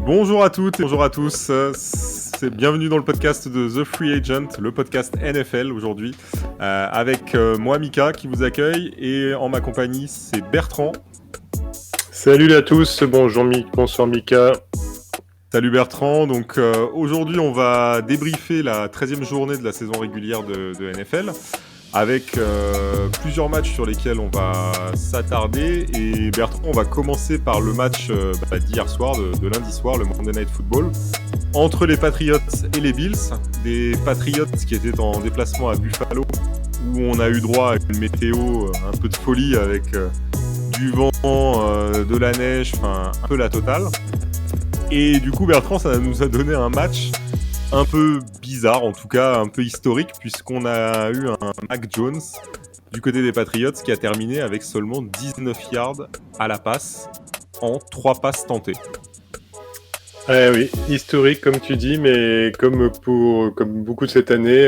Bonjour à toutes et bonjour à tous, bienvenue dans le podcast de The Free Agent, le podcast NFL aujourd'hui, avec moi Mika qui vous accueille et en ma compagnie c'est Bertrand. Salut à tous, bonjour bonsoir Mika. Salut Bertrand, donc aujourd'hui on va débriefer la 13e journée de la saison régulière de NFL avec plusieurs matchs sur lesquels on va s'attarder. Et Bertrand, on va commencer par le match d'hier soir, de lundi soir, le Monday Night Football, entre les Patriots et les Bills. Des Patriots qui étaient en déplacement à Buffalo, où on a eu droit à une météo un peu de folie avec du vent, de la neige, enfin un peu la totale. Et du coup, Bertrand, ça nous a donné un match un peu bizarre, en tout cas un peu historique, puisqu'on a eu un Mac Jones du côté des Patriots qui a terminé avec seulement 19 yards à la passe en 3 passes tentées. Oui, historique comme tu dis, mais comme beaucoup de cette année,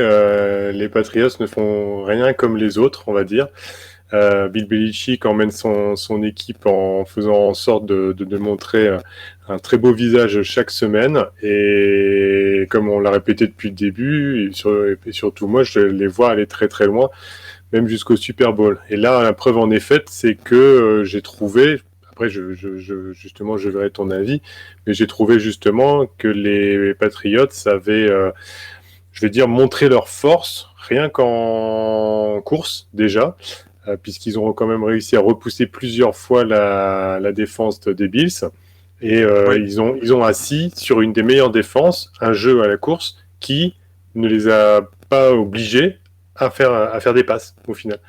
les Patriots ne font rien comme les autres, on va dire. Bill Belichick emmène son équipe en faisant en sorte de montrer un très beau visage chaque semaine, et comme on l'a répété depuis le début, et surtout moi je les vois aller très très loin, même jusqu'au Super Bowl. Et là la preuve en est faite, c'est que j'ai trouvé, après justement je verrai ton avis, mais j'ai trouvé justement que les Patriots avaient je vais dire montré leur force rien qu'en course déjà, puisqu'ils ont quand même réussi à repousser plusieurs fois la défense des Bills. Et Oui. ils ont assis sur une des meilleures défenses, un jeu à la course qui ne les a pas obligés à faire des passes au final.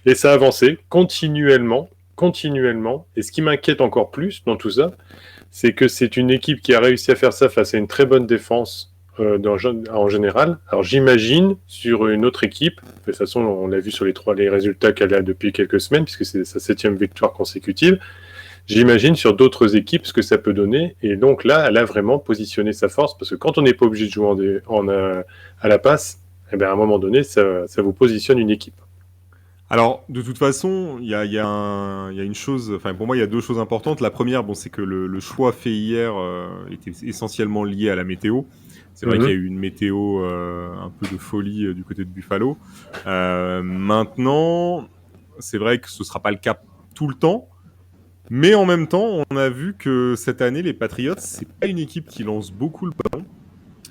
Et ça a avancé continuellement. Et ce qui m'inquiète encore plus dans tout ça, c'est que c'est une équipe qui a réussi à faire ça face à une très bonne défense en général. Alors j'imagine sur une autre équipe, de toute façon on l'a vu sur les résultats qu'elle a depuis quelques semaines, puisque c'est sa 7e victoire consécutive, j'imagine sur d'autres équipes ce que ça peut donner. Et donc là elle a vraiment positionné sa force, parce que quand on n'est pas obligé de jouer à la passe, eh bien à un moment donné ça vous positionne une équipe. Alors, de toute façon, il y a une chose, enfin pour moi il y a deux choses importantes. La première, c'est que le choix fait hier était essentiellement lié à la météo. C'est vrai qu'il y a eu une météo un peu de folie du côté de Buffalo. Maintenant, c'est vrai que ce sera pas le cas tout le temps, mais en même temps, on a vu que cette année, les Patriots, c'est pas une équipe qui lance beaucoup le ballon.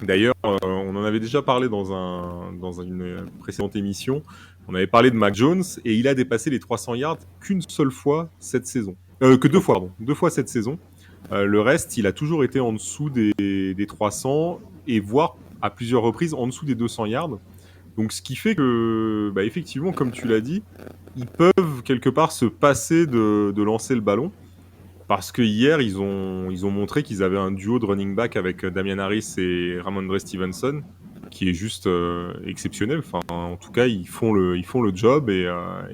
D'ailleurs, on en avait déjà parlé dans une précédente émission. On avait parlé de Mac Jones et il a dépassé les 300 yards qu'une seule fois cette saison. Que deux fois, pardon. 2 fois cette saison. Le reste, il a toujours été en dessous des 300 et voire à plusieurs reprises en dessous des 200 yards. Donc ce qui fait que, effectivement, comme tu l'as dit, ils peuvent quelque part se passer de lancer le ballon. Parce que hier, ils ont montré qu'ils avaient un duo de running back avec Damian Harris et Ramondre Stevenson, qui est juste exceptionnel. Enfin, en tout cas, ils font le job et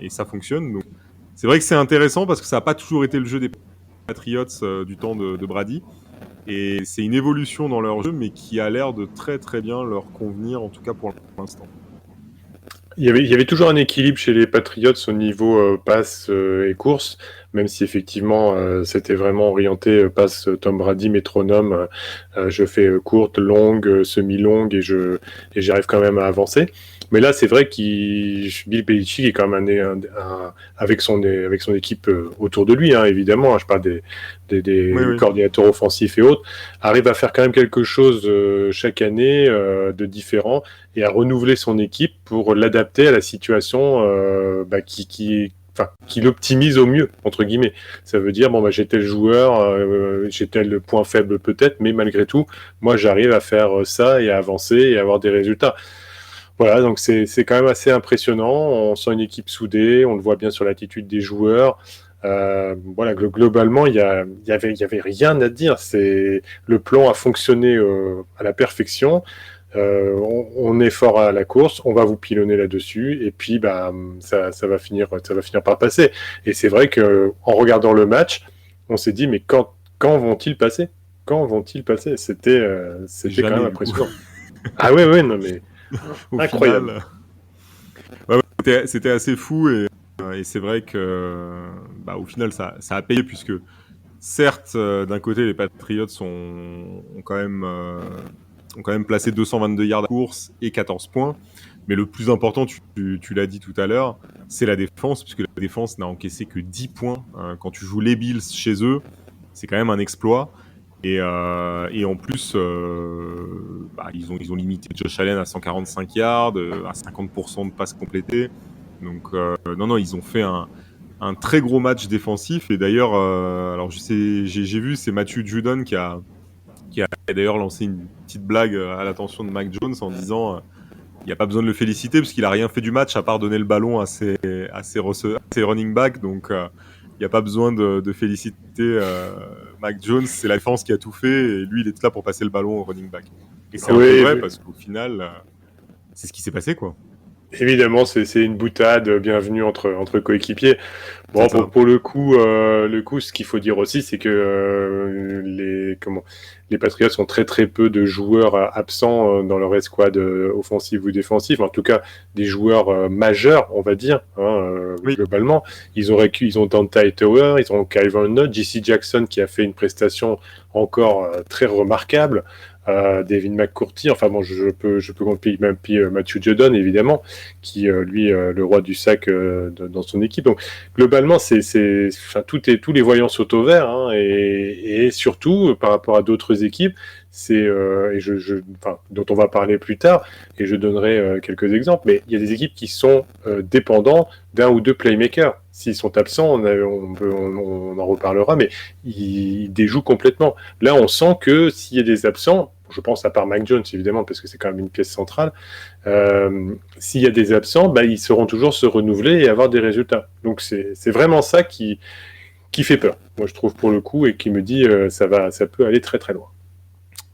ça fonctionne. Donc, c'est vrai que c'est intéressant parce que ça n'a pas toujours été le jeu des Patriots du temps de Brady. Et c'est une évolution dans leur jeu, mais qui a l'air de très très bien leur convenir, en tout cas pour l'instant. Il y avait toujours un équilibre chez les Patriots au niveau passe et course, même si effectivement c'était vraiment orienté passe Tom Brady métronome, je fais courte, longue, semi-longue et j'arrive quand même à avancer. Mais là c'est vrai qu'il Bill Belichick est quand même avec son équipe autour de lui, hein, évidemment, hein, je parle des coordinateurs offensifs et autres, arrive à faire quand même quelque chose chaque année de différent et à renouveler son équipe pour l'adapter à la situation qui l'optimise au mieux, entre guillemets. Ça veut dire, j'ai tel joueur, j'ai tel point faible peut-être, mais malgré tout, moi j'arrive à faire ça et à avancer et à avoir des résultats. Voilà, donc c'est quand même assez impressionnant. On sent une équipe soudée, on le voit bien sur l'attitude des joueurs. Globalement, il y avait rien à dire. Le plan a fonctionné à la perfection. On est fort à la course, on va vous pilonner là-dessus, et puis ça va finir par passer. Et c'est vrai que en regardant le match, on s'est dit mais quand vont-ils passer ? quand vont-ils passer? C'était quand même Jamais, du coup. impressionnant. Ah ouais, non mais Au incroyable. final, ouais, c'était assez fou et c'est vrai que au final ça a payé puisque certes d'un côté les Patriots ont quand même placé 222 yards à course et 14 points, mais le plus important, tu l'as dit tout à l'heure, c'est la défense, puisque la défense n'a encaissé que 10 points quand tu joues les Bills chez eux, c'est quand même un exploit. Et en plus, ils ont limité Josh Allen à 145 yards, à 50% de passes complétées. Donc, non, ils ont fait un très gros match défensif. Et d'ailleurs, alors j'ai vu, c'est Matthew Judon qui a d'ailleurs lancé une petite blague à l'attention de Mac Jones en disant il n'y a pas besoin de le féliciter parce qu'il a rien fait du match à part donner le ballon à ses running backs. Donc, il n'y a pas besoin de féliciter Mac Jones. C'est la défense qui a tout fait et lui, il est là pour passer le ballon au running back. Et c'est un peu vrai parce qu'au final, c'est ce qui s'est passé, quoi. Évidemment, c'est une boutade, bienvenue entre coéquipiers. Bon, pour le coup, ce qu'il faut dire aussi, c'est que les Patriots ont très très peu de joueurs absents dans leur escouade offensive ou défensive. En tout cas, des joueurs majeurs, on va dire, Oui. globalement. Ils ont Dante Tower, ils ont Kyron Nutt, J.C. Jackson qui a fait une prestation encore très remarquable. David McCourty, enfin bon, je peux compter même Matthew Judon évidemment, qui lui le roi du sac dans son équipe. Donc globalement, tous les voyants sautent au vert, hein, et surtout par rapport à d'autres équipes, dont on va parler plus tard, et je donnerai quelques exemples. Mais il y a des équipes qui sont dépendants d'un ou deux playmakers. S'ils sont absents, on en reparlera, mais ils déjouent complètement. Là, on sent que s'il y a des absents, je pense à part Mac Jones évidemment, parce que c'est quand même une pièce centrale, s'il y a des absents, ils sauront toujours se renouveler et avoir des résultats. Donc c'est vraiment ça qui fait peur, moi je trouve pour le coup, et qui me dit ça peut aller très très loin.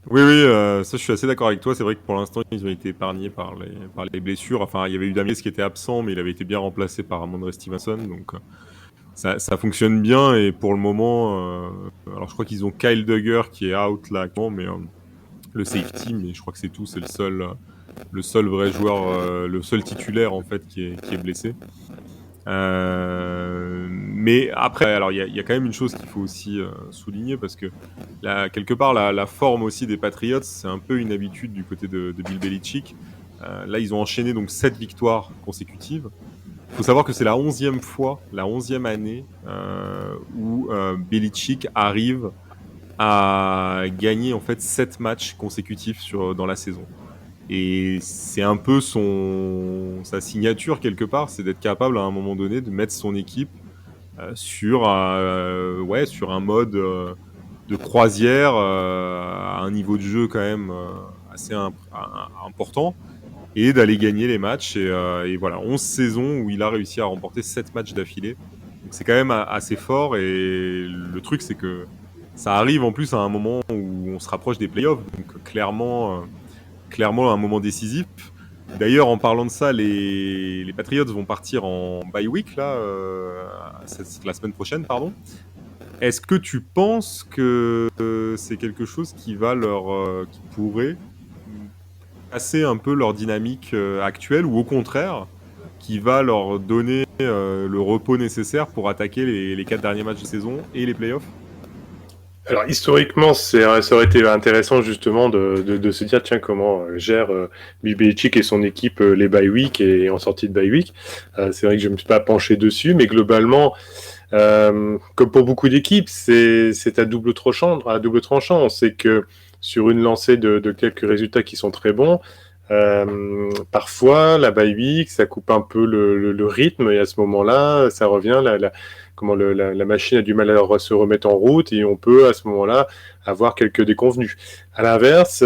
Oui, ça je suis assez d'accord avec toi. C'est vrai que pour l'instant, ils ont été épargnés par les blessures. Enfin, il y avait eu Damiers qui était absent, mais il avait été bien remplacé par Ramondre Stevenson. Donc, ça fonctionne bien. Et pour le moment, alors je crois qu'ils ont Kyle Duggar qui est out là, mais le safety, mais je crois que c'est tout. C'est le seul vrai joueur, le seul titulaire en fait qui est blessé. Mais après, alors il y a quand même une chose qu'il faut aussi souligner parce que quelque part la forme aussi des Patriots, c'est un peu une habitude du côté de Bill Belichick. Là, ils ont enchaîné donc 7 victoires consécutives. Il faut savoir que c'est la 11e fois, la 11e année où Belichick arrive à gagner en fait 7 matchs consécutifs dans la saison. Et c'est un peu sa signature quelque part, c'est d'être capable à un moment donné de mettre son équipe sur un mode de croisière à un niveau de jeu quand même assez important et d'aller gagner les matchs. Et voilà, 11 saisons où il a réussi à remporter 7 matchs d'affilée. Donc c'est quand même assez fort. Et le truc, c'est que ça arrive en plus à un moment où on se rapproche des playoffs. Donc clairement un moment décisif. D'ailleurs, en parlant de ça, les Patriots vont partir en bye week là, la semaine prochaine, pardon. Est-ce que tu penses que c'est quelque chose qui pourrait casser un peu leur dynamique actuelle, ou au contraire, qui va leur donner le repos nécessaire pour attaquer les 4 derniers matchs de saison et les playoffs? Alors historiquement, ça aurait été intéressant justement de se dire tiens, comment gère Bill Belichick et son équipe les bye week et en sortie de bye week. C'est vrai que je me suis pas penché dessus, mais globalement, comme pour beaucoup d'équipes, c'est à double tranchant. On sait que sur une lancée de quelques résultats qui sont très bons, parfois la bye week ça coupe un peu le rythme, et à ce moment-là ça revient, la machine a du mal à se remettre en route, et on peut à ce moment-là avoir quelques déconvenus. À l'inverse,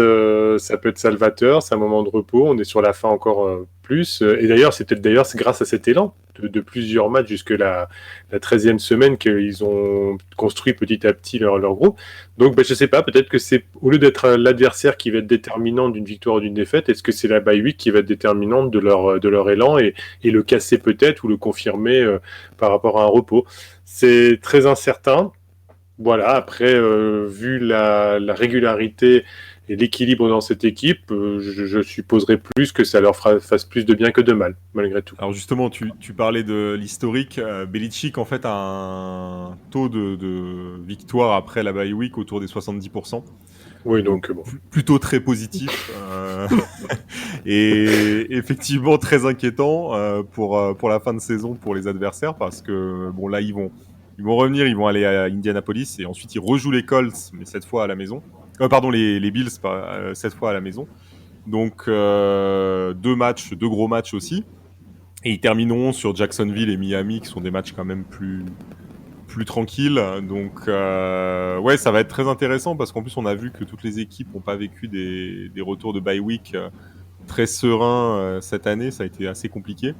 ça peut être salvateur, c'est un moment de repos, on est sur la fin encore plus, et d'ailleurs c'est grâce à cet élan de plusieurs matchs jusque la 13e semaine qu'ils ont construit petit à petit leur groupe. Donc je sais pas, peut-être que c'est, au lieu d'être l'adversaire qui va être déterminant d'une victoire ou d'une défaite, est-ce que c'est la bye week qui va être déterminante de leur élan, et le casser peut-être, ou le confirmer par rapport à un repos. C'est très incertain. Voilà, après, vu la régularité et l'équilibre dans cette équipe, je supposerais plus que ça leur fasse plus de bien que de mal, malgré tout. Alors justement, tu parlais de l'historique. Belichick, en fait, a un taux de victoire après la bye week autour des 70%. Oui, Donc donc bon. plutôt très positif. Et effectivement très inquiétant pour la fin de saison pour les adversaires parce que bon là ils vont revenir, ils vont aller à Indianapolis et ensuite ils rejouent les Colts mais cette fois à la maison. Pardon les Bills cette fois à la maison. Donc deux gros matchs aussi et ils termineront sur Jacksonville et Miami qui sont des matchs quand même plus tranquilles. Donc ouais ça va être très intéressant parce qu'en plus on a vu que toutes les équipes n'ont pas vécu des retours de bye week très serein cette année, ça a été assez compliqué.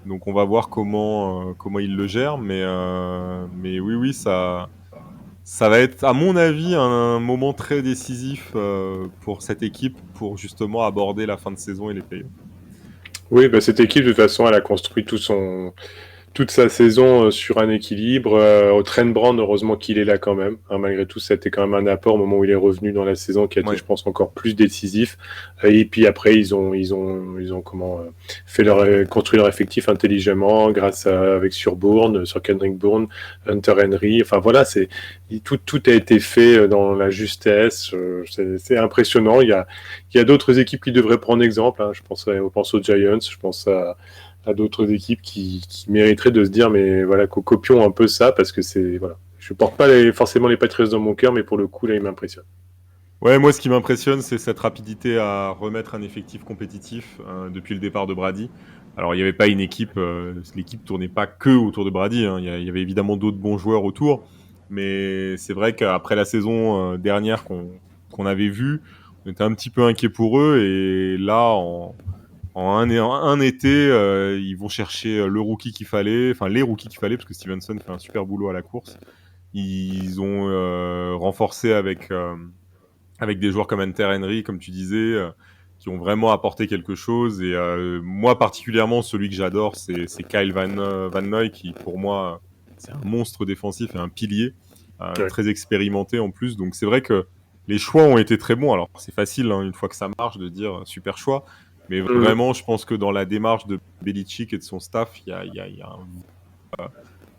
Donc on va voir comment il le gère, mais oui ça va être à mon avis un moment très décisif pour cette équipe pour justement aborder la fin de saison et les playoffs. Oui, bah, cette équipe, de toute façon, elle a construit toute sa saison sur un équilibre. Au Trent Brown, heureusement qu'il est là quand même. Hein, malgré tout, ça a été quand même un apport au moment où il est revenu dans la saison qui a été, Ouais. je pense, encore plus décisif. Et puis après, ils ont construit leur effectif intelligemment grâce avec sur Bourne, sur Kendrick Bourne, Hunter Henry. Enfin voilà, tout a été fait dans la justesse. C'est impressionnant. Il y a d'autres équipes qui devraient prendre exemple. Hein. Je pense aux Giants. Je pense à d'autres équipes qui mériteraient de se dire mais voilà copions un peu ça parce que c'est voilà je porte pas forcément les Patriots dans mon cœur mais pour le coup là ils m'impressionnent. Ouais, moi ce qui m'impressionne c'est cette rapidité à remettre un effectif compétitif depuis le départ de Brady. Alors il n'y avait pas une équipe, l'équipe tournait pas que autour de Brady, hein. Il y avait évidemment d'autres bons joueurs autour, mais c'est vrai qu'après la saison dernière qu'on avait vue, on était un petit peu inquiet pour eux et là en un été, ils vont chercher le rookie qu'il fallait, enfin les rookies qu'il fallait, parce que Stevenson fait un super boulot à la course. Ils ont renforcé avec des joueurs comme Hunter Henry, comme tu disais, qui ont vraiment apporté quelque chose. Et moi particulièrement, celui que j'adore, c'est Kyle Van Noy, qui pour moi, c'est un monstre défensif et un pilier, Ouais. très expérimenté en plus. Donc c'est vrai que les choix ont été très bons. Alors c'est facile, hein, une fois que ça marche, de dire super choix. Mais vraiment, je pense que dans la démarche de Belichick et de son staff, il y a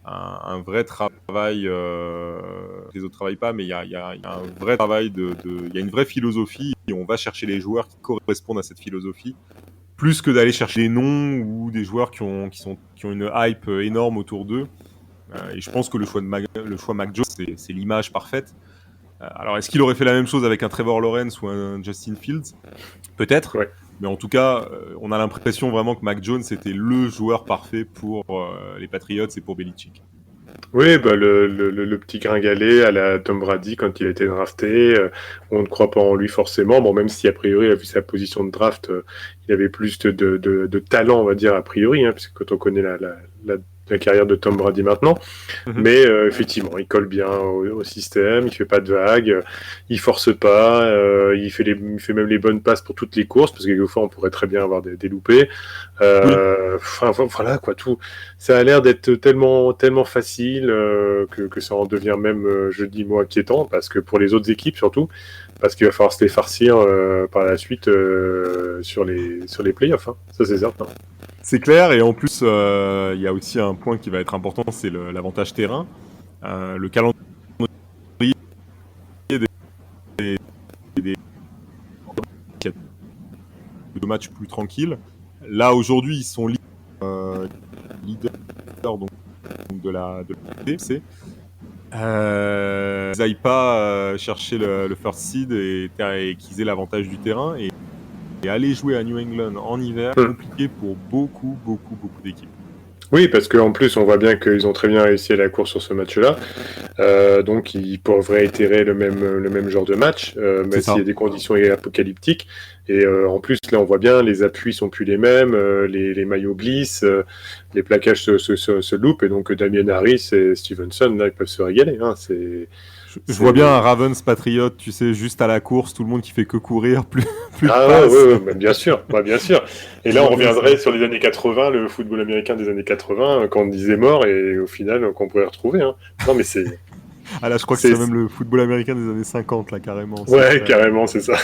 un vrai travail. Les autres travaillent pas, mais il y a un vrai travail il y a une vraie philosophie et on va chercher les joueurs qui correspondent à cette philosophie, plus que d'aller chercher des noms ou des joueurs qui ont une hype énorme autour d'eux. Et je pense que le choix Mac Jones, c'est l'image parfaite. Alors, est-ce qu'il aurait fait la même chose avec un Trevor Lawrence ou un Justin Fields? Peut-être. Ouais. Mais en tout cas, on a l'impression vraiment que Mac Jones était le joueur parfait pour les Patriots et pour Belichick. Oui, bah le petit gringalet à la Tom Brady quand il a été drafté, on ne croit pas en lui forcément. Bon, même si a priori, il a vu sa position de draft, il avait plus de talent, on va dire, a priori, hein, puisque quand on connaît la carrière de Tom Brady maintenant. Mais effectivement, il colle bien au système, il fait pas de vagues, il force pas, il fait même les bonnes passes pour toutes les courses, parce que quelquefois on pourrait très bien avoir des loupés. Oui. Enfin, voilà quoi, tout. Ça a l'air d'être tellement facile que ça en devient même, je dis moi, inquiétant, parce que pour les autres équipes surtout, parce qu'il va falloir se les farcir par la suite sur les playoffs, hein. Ça c'est certain. C'est clair, et en plus, il y a aussi un point qui va être important, c'est l'avantage terrain. Le calendrier des matchs plus tranquilles. Là, aujourd'hui, ils sont leaders donc, de la DFC. Ils n'aillent pas chercher le first seed et qu'ils aient l'avantage du terrain. Et aller jouer à New England en hiver, compliqué pour beaucoup d'équipes. Oui, parce qu'en plus, on voit bien qu'ils ont très bien réussi à la course sur ce match-là. Donc, ils pourraient réitérer le même genre de match, même s'il y a des conditions apocalyptiques. Et en plus, là, on voit bien, les appuis sont plus les mêmes, les maillots glissent, les plaquages se loupent. Et donc, Damien Harris et Stevenson, là, ils peuvent se régaler. Hein. Je vois bien un Ravens Patriot, tu sais, juste à la course, tout le monde qui fait que courir, plus ah ouais, bien sûr, bien sûr. Et là, on reviendrait sur les années 80, le football américain des années 80, quand on disait mort, et au final, qu'on pourrait retrouver. Hein. Non, mais Ah là, je crois que c'est même le football américain des années 50, là, carrément. Ouais, carrément, c'est ça.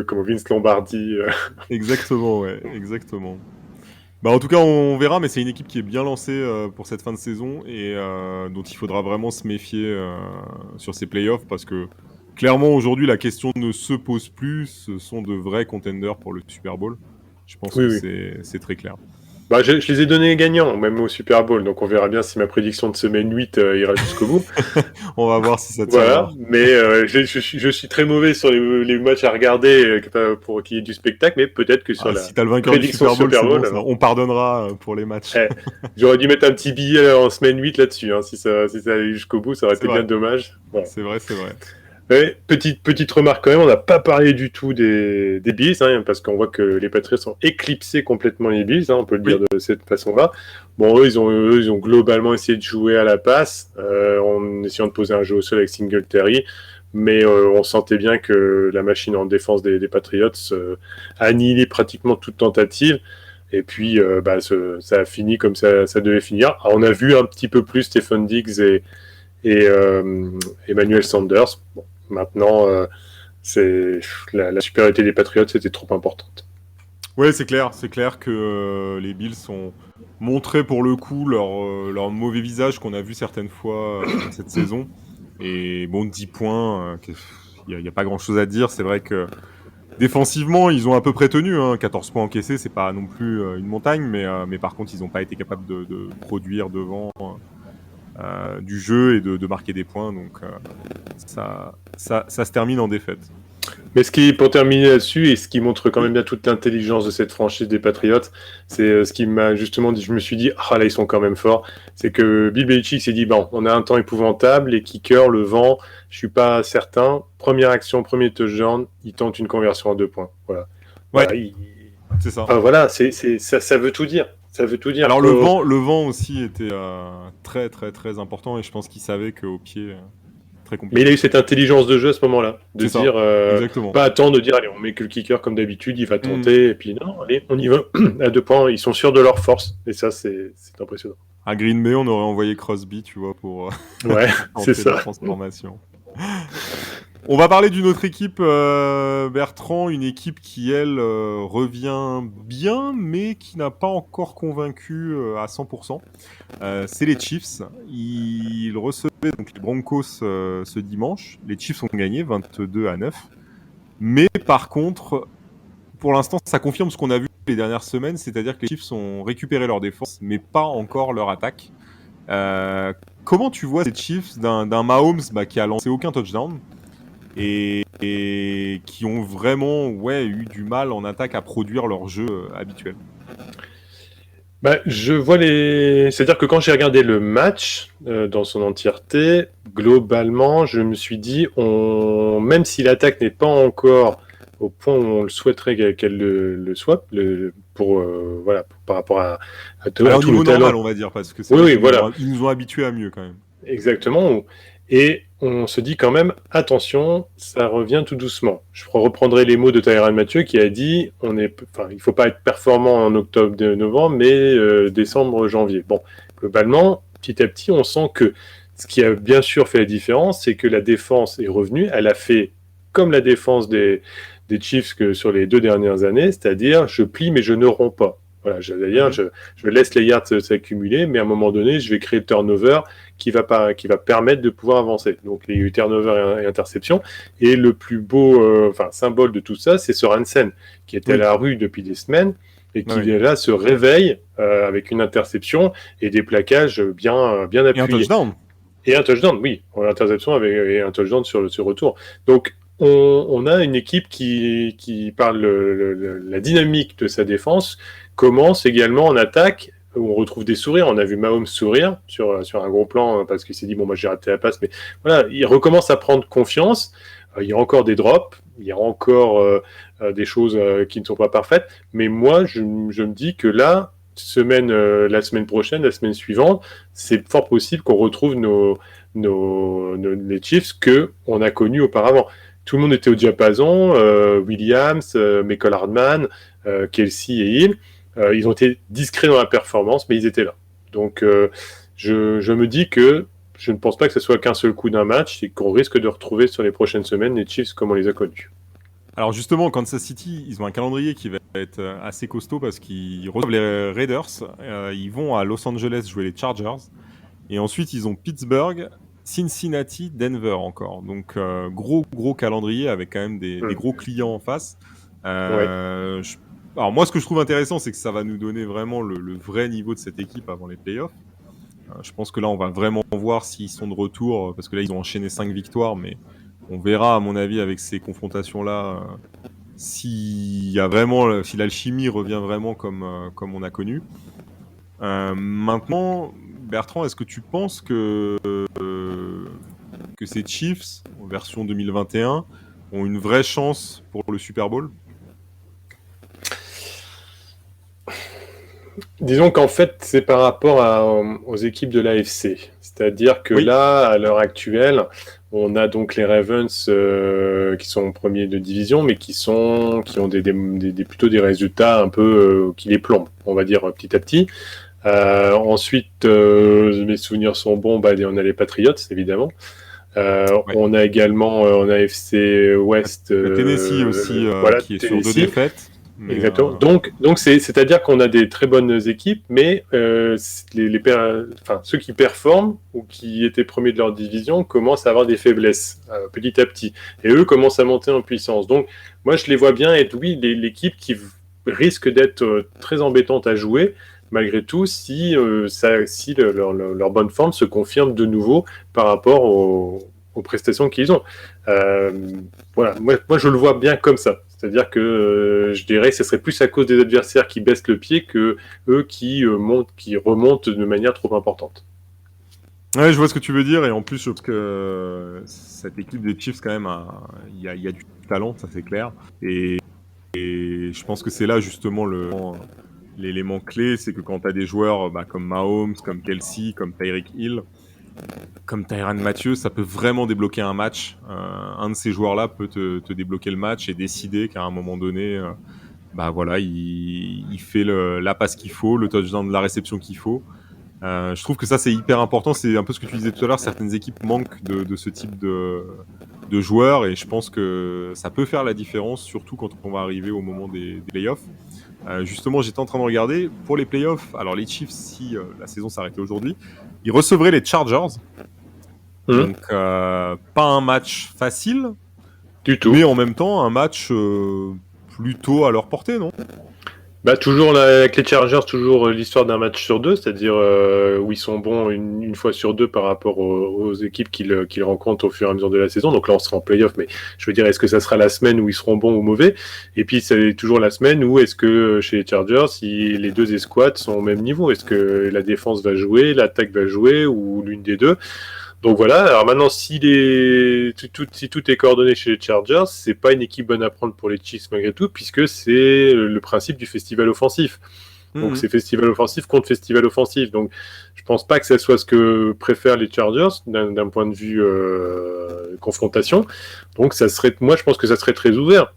Comme Vince Lombardi. Exactement, ouais, exactement. Bah, en tout cas, on verra, mais c'est une équipe qui est bien lancée pour cette fin de saison et dont il faudra vraiment se méfier sur ces playoffs parce que clairement, aujourd'hui, la question ne se pose plus. Ce sont de vrais contenders pour le Super Bowl. Je pense Oui, que oui. c'est très clair. Bah, je les ai donnés gagnants, même au Super Bowl, donc on verra bien si ma prédiction de semaine 8 ira jusqu'au bout. On va voir si ça Voilà, tiendra. mais je suis très mauvais sur les matchs à regarder pour qu'il y ait du spectacle, mais peut-être que sur Ah, la si t'as le vainqueur du prédiction Super Bowl, Super c'est bon, Bowl, ça. On pardonnera pour les matchs. j'aurais dû mettre un petit billet en semaine 8 là-dessus, hein, si ça allait jusqu'au bout, ça aurait C'est été bien vrai. dommage. Voilà. C'est vrai, c'est vrai. Ouais, petite remarque quand même, on n'a pas parlé du tout des Bills, hein, parce qu'on voit que les Patriots ont éclipsé complètement les Bills, hein, on peut le dire Oui. de cette façon-là. Bon, eux, ils ont globalement essayé de jouer à la passe, en essayant de poser un jeu au sol avec Singletary, mais on sentait bien que la machine en défense des Patriots a annihilé pratiquement toute tentative. Et puis, ça a fini comme ça devait finir. Alors, on a vu un petit peu plus Stephen Diggs et Emmanuel Sanders. Bon, maintenant, c'est la supériorité des Patriots était trop importante. Ouais, c'est clair que les Bills ont montré pour le coup leur mauvais visage qu'on a vu certaines fois cette saison. Et bon, 10 points, il n'y a pas grand-chose à dire. C'est vrai que défensivement, ils ont à peu près tenu. 14 points encaissés, c'est pas non plus une montagne, mais par contre, ils n'ont pas été capables de produire devant du jeu et de marquer des points. Donc ça se termine en défaite. Mais pour terminer là-dessus, et ce qui montre quand même bien toute l'intelligence de cette franchise des Patriots, c'est ce qui m'a justement dit, je me suis dit, ah là, ils sont quand même forts, c'est que Bill Belichick s'est dit, bon, on a un temps épouvantable, les kickers, le vent, je suis pas certain. Première action, premier touchdown, il tente une conversion à 2 points. Voilà. Ouais, Voilà, c'est ça. enfin, voilà, ça veut tout dire. Ça veut tout dire. Alors le vent aussi était très très très important et je pense qu'il savait qu'au pied, très compliqué. Mais il a eu cette intelligence de jeu à ce moment-là, de C'est dire, exactement. pas attendre de dire, allez, on met que le kicker comme d'habitude, il va tenter, et puis non, allez, on y va à 2 points, ils sont sûrs de leur force, et ça, c'est impressionnant. À Green Bay, on aurait envoyé Crosby, tu vois, pour Ouais, c'est tenter la ça. transformation. On va parler d'une autre équipe, Bertrand, une équipe qui, elle, revient bien, mais qui n'a pas encore convaincu à 100%. C'est les Chiefs. Ils recevaient donc les Broncos ce dimanche. Les Chiefs ont gagné 22-9. Mais par contre, pour l'instant, ça confirme ce qu'on a vu les dernières semaines, c'est-à-dire que les Chiefs ont récupéré leur défense, mais pas encore leur attaque. Comment tu vois ces Chiefs d'un Mahomes qui a lancé aucun touchdown et qui ont vraiment eu du mal en attaque à produire leur jeu habituel? Je vois c'est-à-dire que quand j'ai regardé le match dans son entièreté, globalement, je me suis dit, même si l'attaque n'est pas encore au point où on le souhaiterait qu'elle le soit, par rapport à tout Alors, au le niveau talent. normal, on va dire, parce que c'est Oui, voilà. Ils nous ont habitués à mieux quand même. Exactement. Et on se dit quand même, attention, ça revient tout doucement. Je reprendrai les mots de Tyrann Mathieu qui a dit, il faut pas être performant en octobre, novembre, mais décembre, janvier. Bon, globalement, petit à petit, on sent que ce qui a bien sûr fait la différence, c'est que la défense est revenue. Elle a fait comme la défense des Chiefs que sur les 2 dernières années, c'est-à-dire je plie mais je ne romps pas. Voilà, c'est-à-dire je laisse les yards s'accumuler, mais à un moment donné, je vais créer le turnover qui va permettre de pouvoir avancer. Donc il y a eu turnover et interception. Et le plus beau symbole de tout ça, c'est Sorensen, qui était à la rue depuis des semaines et qui là se réveille avec une interception et des plaquages bien appuyés. Et un touchdown. Et un touchdown, oui. L'interception et un touchdown sur le retour. Donc on a une équipe qui par la dynamique de sa défense, commence également en attaque, où on retrouve des sourires. On a vu Mahomes sourire sur un gros plan parce qu'il s'est dit, bon, moi j'ai raté la passe, mais voilà, il recommence à prendre confiance. Il y a encore des drops, il y a encore des choses qui ne sont pas parfaites, mais moi je me dis que là, la semaine prochaine, la semaine suivante, c'est fort possible qu'on retrouve les Chiefs qu'on a connus auparavant. Tout le monde était au diapason, Williams, Michael Hardman, Kelsey et Hill. Ils ont été discrets dans la performance, mais ils étaient là. Donc, je me dis que je ne pense pas que ce soit qu'un seul coup d'un match et qu'on risque de retrouver sur les prochaines semaines les Chiefs comme on les a connus. Alors justement, Kansas City, ils ont un calendrier qui va être assez costaud parce qu'ils reçoivent les Raiders, ils vont à Los Angeles jouer les Chargers, et ensuite ils ont Pittsburgh, Cincinnati, Denver encore. Donc gros calendrier avec quand même des gros clients en face. Alors moi, ce que je trouve intéressant, c'est que ça va nous donner vraiment le vrai niveau de cette équipe avant les playoffs. Je pense que là, on va vraiment voir s'ils sont de retour, parce que là, ils ont enchaîné 5 victoires, mais on verra, à mon avis, avec ces confrontations-là, si l'alchimie revient vraiment comme on a connu. Maintenant, Bertrand, est-ce que tu penses que ces Chiefs, en version 2021, ont une vraie chance pour le Super Bowl ? Disons qu'en fait, c'est par rapport aux équipes de l'AFC. C'est-à-dire que là, à l'heure actuelle, on a donc les Ravens qui sont premiers de division, mais qui ont plutôt des résultats un peu qui les plombent, on va dire petit à petit. Ensuite, mes souvenirs sont bons, on a les Patriots, évidemment. On a également en AFC West Tennessee aussi, qui est Tennessee. Sur 2 défaites. Exactement. Donc c'est-à-dire qu'on a des très bonnes équipes, mais ceux qui performent ou qui étaient premiers de leur division commencent à avoir des faiblesses petit à petit, et eux commencent à monter en puissance. Donc moi je les vois bien être l'équipe qui risque d'être très embêtante à jouer malgré tout si leur bonne forme se confirme de nouveau par rapport aux prestations qu'ils ont. Voilà, moi je le vois bien comme ça. C'est-à-dire que je dirais que ce serait plus à cause des adversaires qui baissent le pied que eux qui remontent de manière trop importante. Ouais, je vois ce que tu veux dire, et en plus, je pense que cette équipe des Chiefs, quand même, il y a du talent, ça c'est clair. Et je pense que c'est là justement l'élément clé, c'est que quand tu as des joueurs comme Mahomes, comme Kelsey, comme Tyreek Hill, comme Tyrann Mathieu, ça peut vraiment débloquer un match. Un de ces joueurs-là peut te débloquer le match et décider qu'à un moment donné, il fait la passe qu'il faut, le touchdown de la réception qu'il faut. Je trouve que ça, c'est hyper important. C'est un peu ce que tu disais tout à l'heure. Certaines équipes manquent de ce type de joueurs, et je pense que ça peut faire la différence, surtout quand on va arriver au moment des playoffs. Justement, j'étais en train de regarder pour les playoffs. Alors les Chiefs, si la saison s'arrêtait aujourd'hui, ils recevraient les Chargers. Donc pas un match facile du tout, mais en même temps un match plutôt à leur portée, non ? Toujours avec les Chargers, toujours l'histoire d'un match sur 2, c'est-à-dire où ils sont bons une fois sur 2 par rapport aux équipes qu'ils rencontrent au fur et à mesure de la saison. Donc là, on sera en play-off, mais je veux dire, est-ce que ça sera la semaine où ils seront bons ou mauvais ? Et puis, c'est toujours la semaine où est-ce que chez les Chargers, si les deux escouades sont au même niveau ? Est-ce que la défense va jouer, l'attaque va jouer, ou l'une des deux ? Donc voilà, alors maintenant, si tout est coordonné chez les Chargers, c'est pas une équipe bonne à prendre pour les Chiefs malgré tout, puisque c'est le principe du festival offensif. Donc c'est festival offensif contre festival offensif. Donc je pense pas que ça soit ce que préfèrent les Chargers d'un point de vue confrontation. Donc moi je pense que ça serait très ouvert.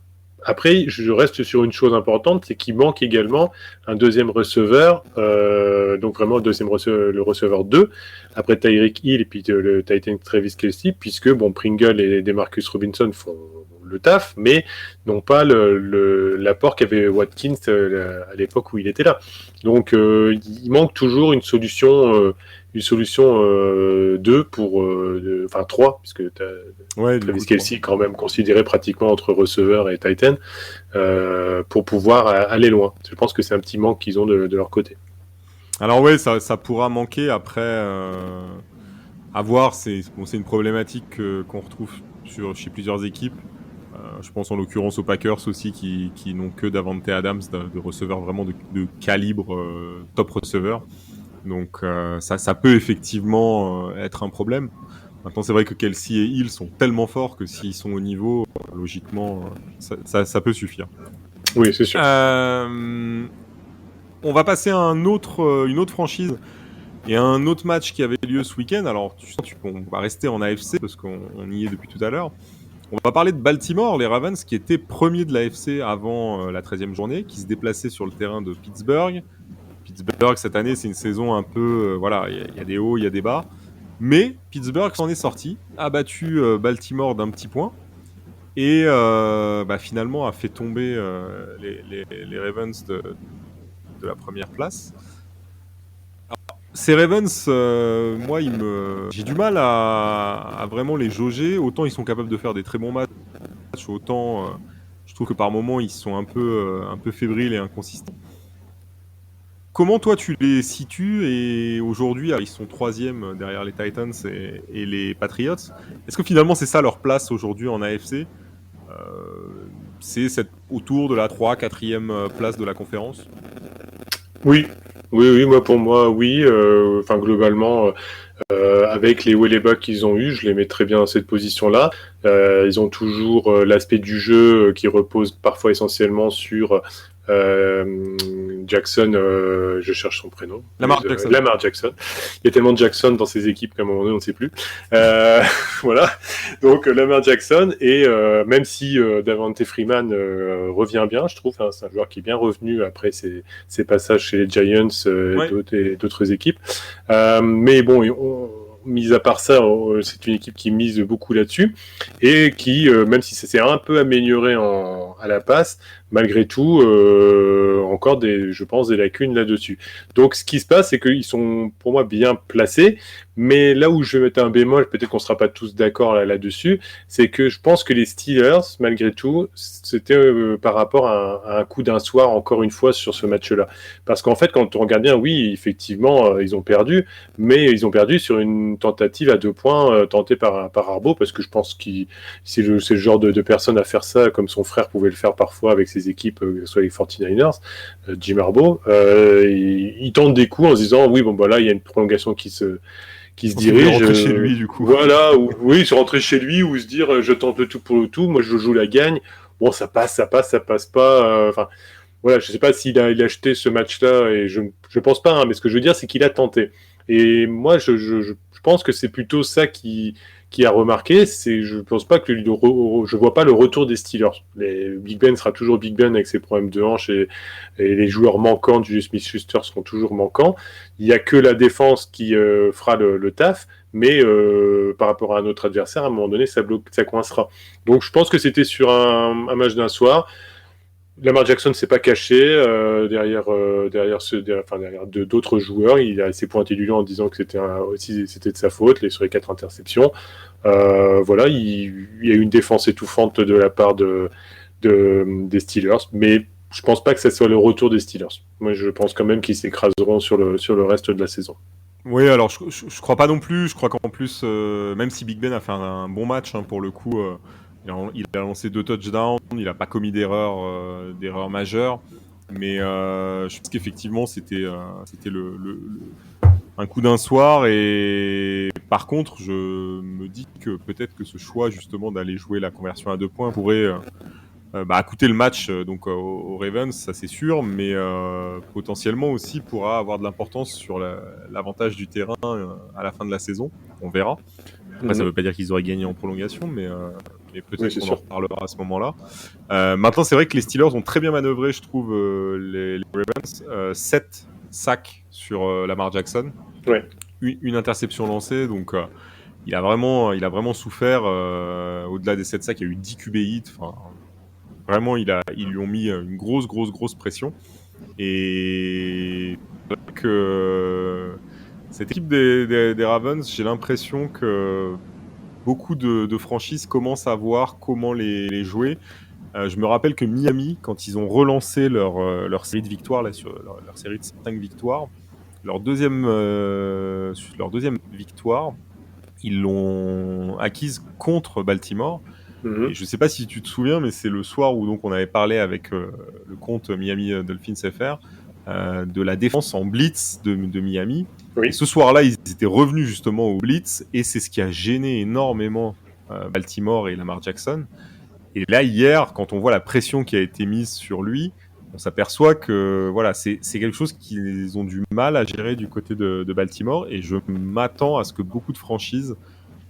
Après, je reste sur une chose importante, c'est qu'il manque également un deuxième receveur, donc vraiment le receveur 2, après Tyreek Hill et puis le Titan Travis Kelce, puisque Pringle et DeMarcus Robinson font le taf, mais n'ont pas l'apport qu'avait Watkins à l'époque où il était là. Donc il manque toujours une solution 2 enfin 3, puisque Travis Kelce est quand même considéré pratiquement entre receveur et Titan, pour pouvoir aller loin. Je pense que c'est un petit manque qu'ils ont de leur côté. Alors oui, ça pourra manquer après. À voir, c'est une problématique qu'on retrouve chez plusieurs équipes. Je pense en l'occurrence aux Packers aussi, qui n'ont que Davante Adams, de receveurs vraiment de calibre top receveur. Donc ça peut effectivement être un problème. Maintenant, c'est vrai que Kelce et Hill sont tellement forts que s'ils sont au niveau, logiquement, ça peut suffire. Oui, c'est sûr. On va passer à une autre franchise et à un autre match qui avait lieu ce week-end. Alors, on va rester en AFC parce qu'on y est depuis tout à l'heure. On va parler de Baltimore, les Ravens, qui étaient premiers de l'AFC avant la 13e journée, qui se déplaçaient sur le terrain de Pittsburgh. Pittsburgh, cette année, c'est une saison un peu... il y a des hauts, il y a des bas. Mais Pittsburgh s'en est sorti, a battu Baltimore d'un petit point et finalement a fait tomber les Ravens de la première place. Alors, ces Ravens, moi, j'ai du mal à vraiment les jauger. Autant ils sont capables de faire des très bons matchs, autant je trouve que par moments ils sont un peu fébriles et inconsistants. Comment toi tu les situes et aujourd'hui ils sont troisième derrière les Titans et les Patriots. Est-ce que finalement c'est ça leur place aujourd'hui en AFC? C'est autour de la 3-4e place de la conférence? Oui, oui, moi pour moi, oui. Enfin, globalement, avec les hauts et les bas qu'ils ont eu, je les mets très bien dans cette position-là. Ils ont toujours l'aspect du jeu qui repose parfois essentiellement sur Jackson, je cherche son prénom. Lamar Jackson. Lamar Jackson. Il y a tellement de Jackson dans ces équipes qu'à un moment donné, on ne sait plus. Voilà. Donc, Lamar Jackson, et même si Davante Freeman revient bien, je trouve, hein, c'est un joueur qui est bien revenu après ses passages chez les Giants et d'autres équipes. Mais bon, mis à part ça, c'est une équipe qui mise beaucoup là-dessus et qui, même si ça s'est un peu amélioré à la passe, malgré tout, encore je pense, des lacunes là-dessus. Donc, ce qui se passe, c'est qu'ils sont, pour moi, bien placés, mais là où je vais mettre un bémol, peut-être qu'on ne sera pas tous d'accord là-dessus, c'est que je pense que les Steelers, malgré tout, c'était par rapport à un coup d'un soir, encore une fois, sur ce match-là. Parce qu'en fait, quand on regarde bien, oui, effectivement, ils ont perdu, mais ils ont perdu sur une tentative à 2 points tentée par Harbaugh, parce que je pense qu'il c'est le genre de personne à faire ça, comme son frère pouvait le faire parfois avec ses équipes, que ce soit les 49ers, Jim Harbaugh. Il tente des coups en se disant, oui, bon, bah là, il y a une prolongation qui se dirige. Rentrer chez lui, du coup. Voilà, oui, se rentrer chez lui ou se dire, je tente le tout pour le tout, moi je joue la gagne. Bon, ça passe pas. Enfin, voilà, je sais pas s'il a acheté ce match-là, et je pense pas, hein, mais ce que je veux dire, c'est qu'il a tenté. Et moi, je pense que c'est plutôt ça qui a remarqué. Je pense pas que je vois pas le retour des Steelers. Big Ben sera toujours Big Ben avec ses problèmes de hanche, et les joueurs manquants du Smith-Schuster seront toujours manquants. Il y a que la défense qui fera le taf, mais par rapport à un autre adversaire, à un moment donné, ça coincera. Donc, je pense que c'était sur un match d'un soir. Lamar Jackson s'est pas caché derrière d'autres joueurs. Il a s'est pointé du doigt en disant que c'était de sa faute sur les 4 interceptions. Voilà, il y a eu une défense étouffante de la part des Steelers, mais je pense pas que ça soit le retour des Steelers. Moi, je pense quand même qu'ils s'écraseront sur le reste de la saison. Oui, alors je crois pas non plus. Je crois qu'en plus, même si Big Ben a fait un bon match, hein, pour le coup, il a lancé 2 touchdowns, il n'a pas commis d'erreurs majeures, mais je pense qu'effectivement c'était un coup d'un soir. Et par contre, je me dis que peut-être que ce choix justement d'aller jouer la conversion à 2 points pourrait coûter le match aux Ravens, ça c'est sûr, mais potentiellement aussi pourra avoir de l'importance sur l'avantage du terrain à la fin de la saison. On verra. Après, ça ne veut pas dire qu'ils auraient gagné en prolongation, mais peut-être qu'on en reparlera à ce moment-là. Maintenant, c'est vrai que les Steelers ont très bien manœuvré, je trouve, les Ravens. 7 sacs sur Lamar Jackson. Ouais. Une interception lancée, donc il a vraiment souffert. Au-delà des 7 sacs, il y a eu 10 QB hits. Enfin, vraiment, ils lui ont mis une grosse pression. Et cette équipe des Ravens, j'ai l'impression que beaucoup de franchises commencent à voir comment les jouer. Je me rappelle que Miami, quand ils ont relancé leur série de victoires, là, sur leur série de 5 victoires, leur deuxième victoire, ils l'ont acquise contre Baltimore. Et je ne sais pas si tu te souviens, mais c'est le soir où donc on avait parlé avec le compte Miami Dolphins FR de la défense en blitz de Miami. Oui. Et ce soir-là, ils étaient revenus justement au blitz, et c'est ce qui a gêné énormément Baltimore et Lamar Jackson. Et là, hier, quand on voit la pression qui a été mise sur lui, on s'aperçoit que voilà, c'est quelque chose qu'ils ont du mal à gérer du côté de Baltimore. Et je m'attends à ce que beaucoup de franchises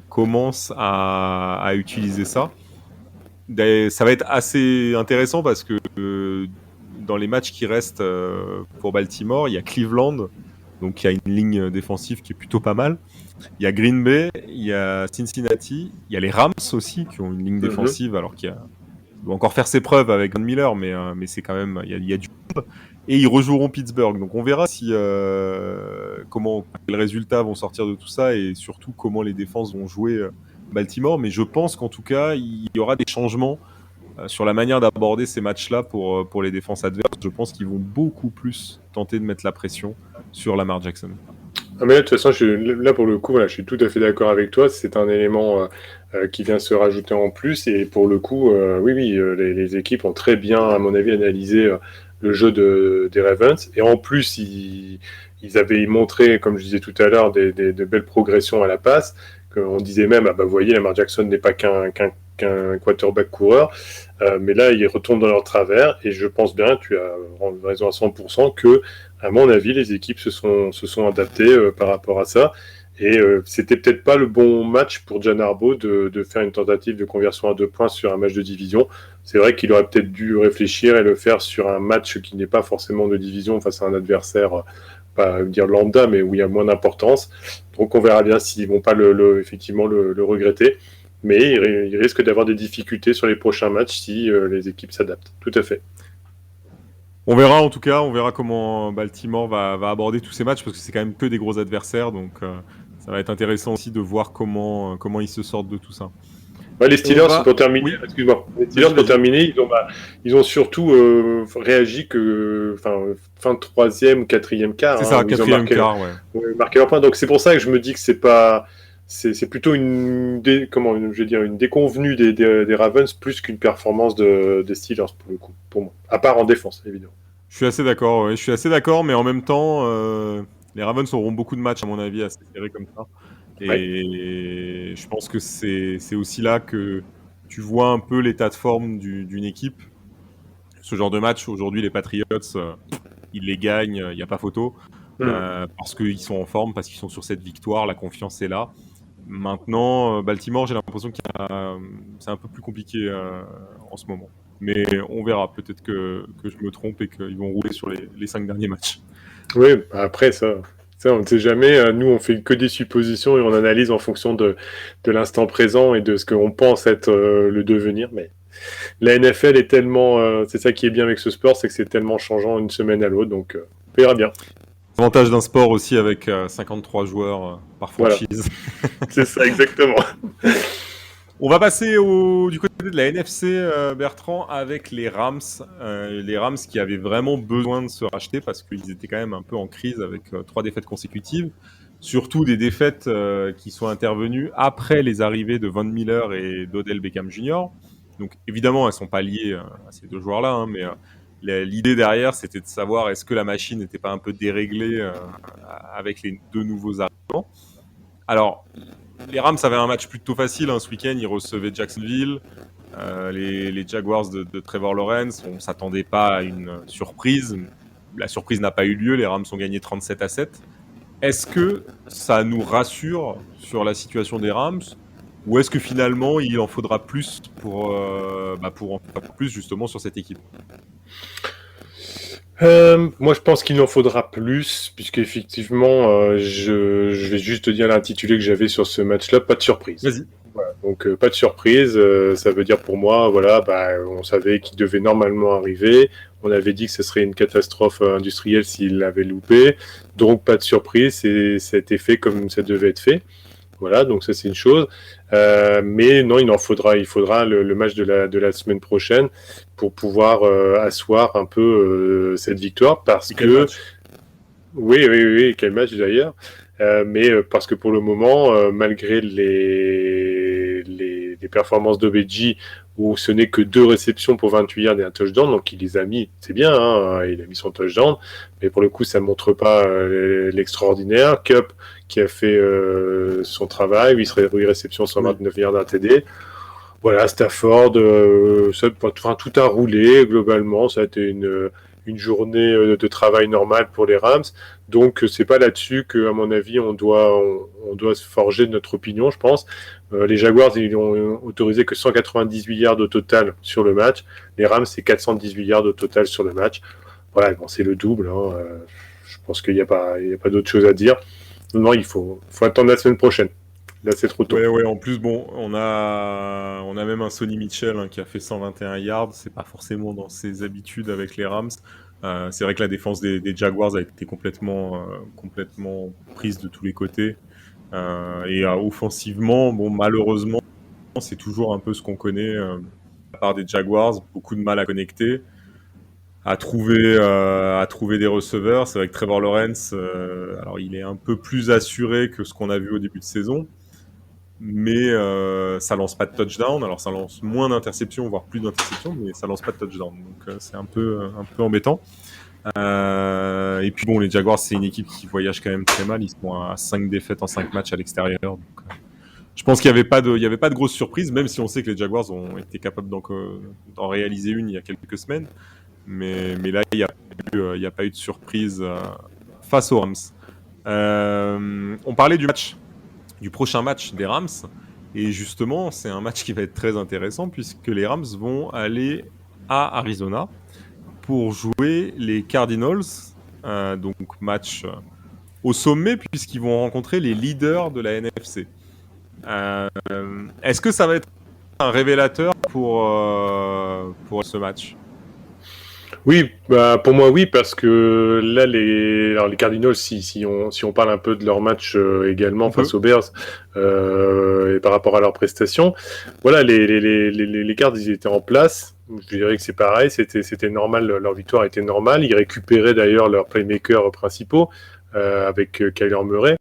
commencent à utiliser ça. Ça va être assez intéressant parce que dans les matchs qui restent pour Baltimore, il y a Cleveland Donc il y a une ligne défensive qui est plutôt pas mal. Il y a Green Bay, il y a Cincinnati, il y a les Rams aussi qui ont une ligne défensive, alors qu'il doit encore faire ses preuves avec Von Miller, mais c'est quand même, il y a du et ils rejoueront Pittsburgh. Donc on verra si quels résultats vont sortir de tout ça et surtout comment les défenses vont jouer Baltimore. Mais je pense qu'en tout cas il y aura des changements sur la manière d'aborder ces matchs-là pour les défenses adverses. Je pense qu'ils vont beaucoup plus tenter de mettre la pression sur Lamar Jackson. Ah mais là, de toute façon, là pour le coup, voilà, je suis tout à fait d'accord avec toi. C'est un élément qui vient se rajouter en plus. Et pour le coup, oui, les équipes ont très bien, à mon avis, analysé le jeu des Ravens. Et en plus, ils avaient montré, comme je disais tout à l'heure, de belles progressions à la passe. On disait même, ah bah, vous voyez, Lamar Jackson n'est pas qu'un quarterback coureur. Mais là, ils retournent dans leur travers. Et je pense bien, tu as raison à 100%, que à mon avis, les équipes se sont adaptées par rapport à ça. Et c'était peut-être pas le bon match pour Jan Harbaugh de faire une tentative de conversion à 2 points sur un match de division. C'est vrai qu'il aurait peut-être dû réfléchir et le faire sur un match qui n'est pas forcément de division face à un adversaire, pas dire lambda, mais où il y a moins d'importance. Donc on verra bien s'ils vont pas effectivement le regretter. Mais il risque d'avoir des difficultés sur les prochains matchs si les équipes s'adaptent. Tout à fait. On verra en tout cas, on verra comment Baltimore va aborder tous ces matchs parce que c'est quand même que des gros adversaires, donc ça va être intéressant aussi de voir comment ils se sortent de tout ça. Ouais, les Steelers, pour terminer, oui. excuse-moi. Les Steelers, pour terminer, ils ont surtout réagi que fin de troisième ou quatrième quart. C'est ça, quatrième quart, ouais. Marqué leur point. Donc c'est pour ça que je me dis que c'est plutôt une déconvenue des Ravens plus qu'une performance des Steelers pour le coup, pour moi. À part en défense, évidemment. Je suis assez d'accord, mais en même temps, les Ravens auront beaucoup de matchs à mon avis à se serrer comme ça. Et je pense que c'est aussi là que tu vois un peu l'état de forme d'une équipe. Ce genre de match, aujourd'hui, les Patriots, ils les gagnent, il n'y a pas photo, parce qu'ils sont en forme, parce qu'ils sont sur cette victoire, la confiance est là. Maintenant, Baltimore, j'ai l'impression que c'est un peu plus compliqué en ce moment. Mais on verra, peut-être que je me trompe et qu'ils vont rouler sur les 5 derniers matchs. Oui, après ça, on ne sait jamais. Nous, on fait que des suppositions et on analyse en fonction de l'instant présent et de ce qu'on pense être le devenir. Mais la NFL est tellement... c'est ça qui est bien avec ce sport, c'est que c'est tellement changeant d'une semaine à l'autre. Donc, on verra bien. Avantage d'un sport aussi avec 53 joueurs par franchise. Voilà. C'est ça, exactement. On va passer du côté de la NFC, Bertrand, avec les Rams. Les Rams qui avaient vraiment besoin de se racheter parce qu'ils étaient quand même un peu en crise avec 3 défaites consécutives. Surtout des défaites qui sont intervenues après les arrivées de Von Miller et d'Odell Beckham Jr. Donc évidemment, elles ne sont pas liées à ces 2 joueurs-là, hein, mais l'idée derrière, c'était de savoir est-ce que la machine n'était pas un peu déréglée avec les 2 nouveaux arrivants. Alors, les Rams avaient un match plutôt facile ce week-end. Ils recevaient Jacksonville, les Jaguars de Trevor Lawrence. On ne s'attendait pas à une surprise. La surprise n'a pas eu lieu. Les Rams ont gagné 37-7. Est-ce que ça nous rassure sur la situation des Rams ou est-ce que finalement il en faudra plus pour en faire plus justement sur cette équipe ? Moi, je pense qu'il en faudra plus, puisqu'effectivement, je vais juste te dire l'intitulé que j'avais sur ce match-là, pas de surprise. Vas-y. Voilà, donc, pas de surprise, ça veut dire pour moi, voilà, on savait qu'il devait normalement arriver, on avait dit que ce serait une catastrophe industrielle s'il l'avait loupé, donc pas de surprise, ça a été fait comme ça devait être fait. Voilà, donc ça c'est une chose. Mais non, il faudra le match de la semaine prochaine pour pouvoir asseoir un peu cette victoire parce que oui, quel match d'ailleurs. Mais parce que pour le moment, malgré les performances d'Obeji où ce n'est que 2 réceptions pour 28 yards et un touchdown, donc il les a mis, c'est bien, il a mis son touchdown, mais pour le coup ça montre pas l'extraordinaire. Kupp qui a fait son travail, 8 réceptions, 129 yards d'un TD. Voilà, Stafford, tout a roulé globalement, ça a été une journée de travail normale pour les Rams. Donc c'est pas là-dessus que, à mon avis, on doit se forger notre opinion, je pense. Les Jaguars, ils ont autorisé que 198 yards au total sur le match. Les Rams, c'est 418 yards au total sur le match. Voilà, bon, c'est le double. Je pense qu'il n'y a pas d'autre chose à dire. Non, il faut attendre la semaine prochaine. Là, c'est trop tôt. Ouais, en plus, bon, on a même un Sonny Mitchell qui a fait 121 yards. C'est pas forcément dans ses habitudes avec les Rams. C'est vrai que la défense des Jaguars a été complètement prise de tous les côtés. Et offensivement, bon, malheureusement, c'est toujours un peu ce qu'on connaît de la part des Jaguars. Beaucoup de mal à connecter, à trouver des receveurs. C'est vrai que Trevor Lawrence, alors il est un peu plus assuré que ce qu'on a vu au début de saison. Mais ça lance pas de touchdown. Alors ça lance moins d'interceptions, voire plus d'interceptions, mais ça lance pas de touchdown. Donc c'est un peu embêtant. Et puis bon, les Jaguars, c'est une équipe qui voyage quand même très mal. Ils sont à 5 défaites en 5 matchs à l'extérieur. Donc, je pense qu'il n'y avait pas de grosse surprise, même si on sait que les Jaguars ont été capables d'en réaliser une il y a quelques semaines. Mais là, il n'y a pas eu de surprise face aux Rams. On parlait du prochain match des Rams. Et justement, c'est un match qui va être très intéressant puisque les Rams vont aller à Arizona pour jouer les Cardinals. Donc match au sommet puisqu'ils vont rencontrer les leaders de la NFC. Est-ce que ça va être un révélateur pour ce match ? Oui, pour moi oui, parce que là les Cardinals, si on parle un peu de leur match également face aux Bears et par rapport à leurs prestations, voilà, les Cards, ils étaient en place. Je dirais que c'est pareil, c'était normal, leur victoire était normale. Ils récupéraient d'ailleurs leurs playmakers principaux avec Kyler Murray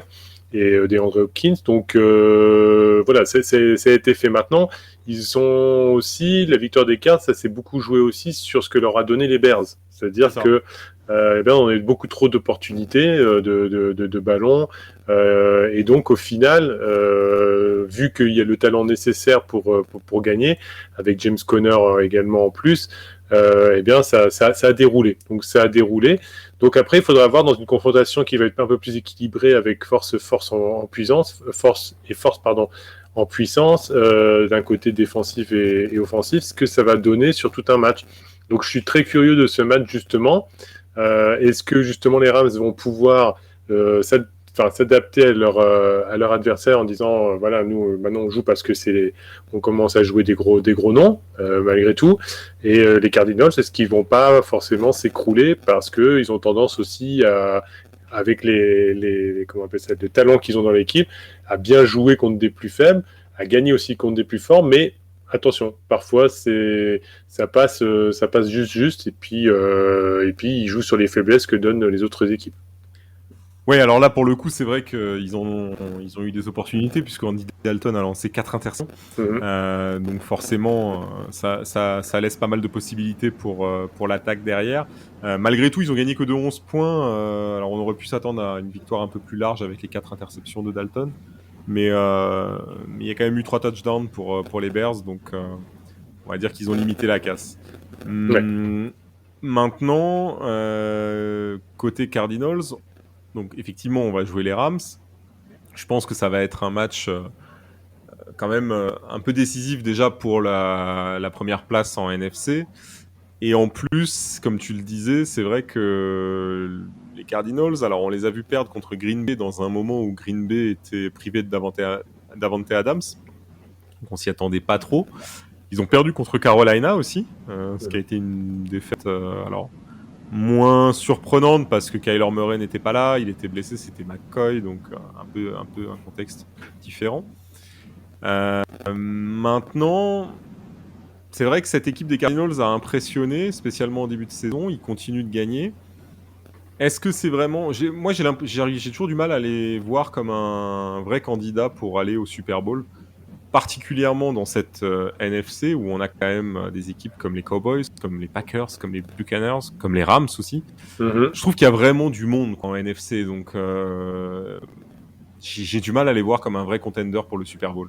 et DeAndre Hopkins. Donc voilà, ça a été fait maintenant. Ils ont aussi, la victoire des Cards, ça s'est beaucoup joué aussi sur ce que leur a donné les Bears. C'est-à-dire que on a eu beaucoup trop d'opportunités de ballons. Et donc au final, vu qu'il y a le talent nécessaire pour gagner, avec James Conner également en plus, ça a déroulé. Donc ça a déroulé. Donc après, il faudra voir dans une confrontation qui va être un peu plus équilibrée avec force en puissance, en puissance, d'un côté défensif et offensif, ce que ça va donner sur tout un match. Donc je suis très curieux de ce match justement. Est-ce que justement les Rams vont pouvoir s'adapter à leur adversaire en disant voilà, nous maintenant on joue parce que on commence à jouer des gros noms malgré tout, et les Cardinals, est-ce qu'ils vont pas forcément s'écrouler parce que ils ont tendance aussi avec les talents qu'ils ont dans l'équipe, à bien jouer contre des plus faibles, à gagner aussi contre des plus forts, mais attention, parfois ça passe juste, et puis ils jouent sur les faiblesses que donnent les autres équipes. Ouais, alors là, pour le coup, c'est vrai qu'ils ont eu des opportunités, puisque Andy Dalton a lancé 4 interceptions. Donc forcément, ça laisse pas mal de possibilités pour l'attaque derrière. Malgré tout, ils ont gagné que de 11 points. Alors on aurait pu s'attendre à une victoire un peu plus large avec les 4 interceptions de Dalton. Mais il y a quand même eu 3 touchdowns pour les Bears, donc on va dire qu'ils ont limité la casse. Ouais. Maintenant, côté Cardinals, donc effectivement, on va jouer les Rams. Je pense que ça va être un match quand même un peu décisif déjà pour la première place en NFC. Et en plus, comme tu le disais, c'est vrai que les Cardinals, alors on les a vus perdre contre Green Bay dans un moment où Green Bay était privé de Davante Adams. Donc on s'y attendait pas trop. Ils ont perdu contre Carolina aussi, ce qui a été une défaite alors moins surprenante parce que Kyler Murray n'était pas là, il était blessé, c'était McCoy, donc un peu un contexte différent. Maintenant, c'est vrai que cette équipe des Cardinals a impressionné, spécialement au début de saison. Ils continuent de gagner. Est-ce que c'est vraiment... Moi, j'ai toujours du mal à les voir comme un vrai candidat pour aller au Super Bowl, particulièrement dans cette NFC où on a quand même des équipes comme les Cowboys, comme les Packers, comme les Buccaneers, comme les Rams aussi. Je trouve qu'il y a vraiment du monde en NFC, donc j'ai du mal à les voir comme un vrai contender pour le Super Bowl.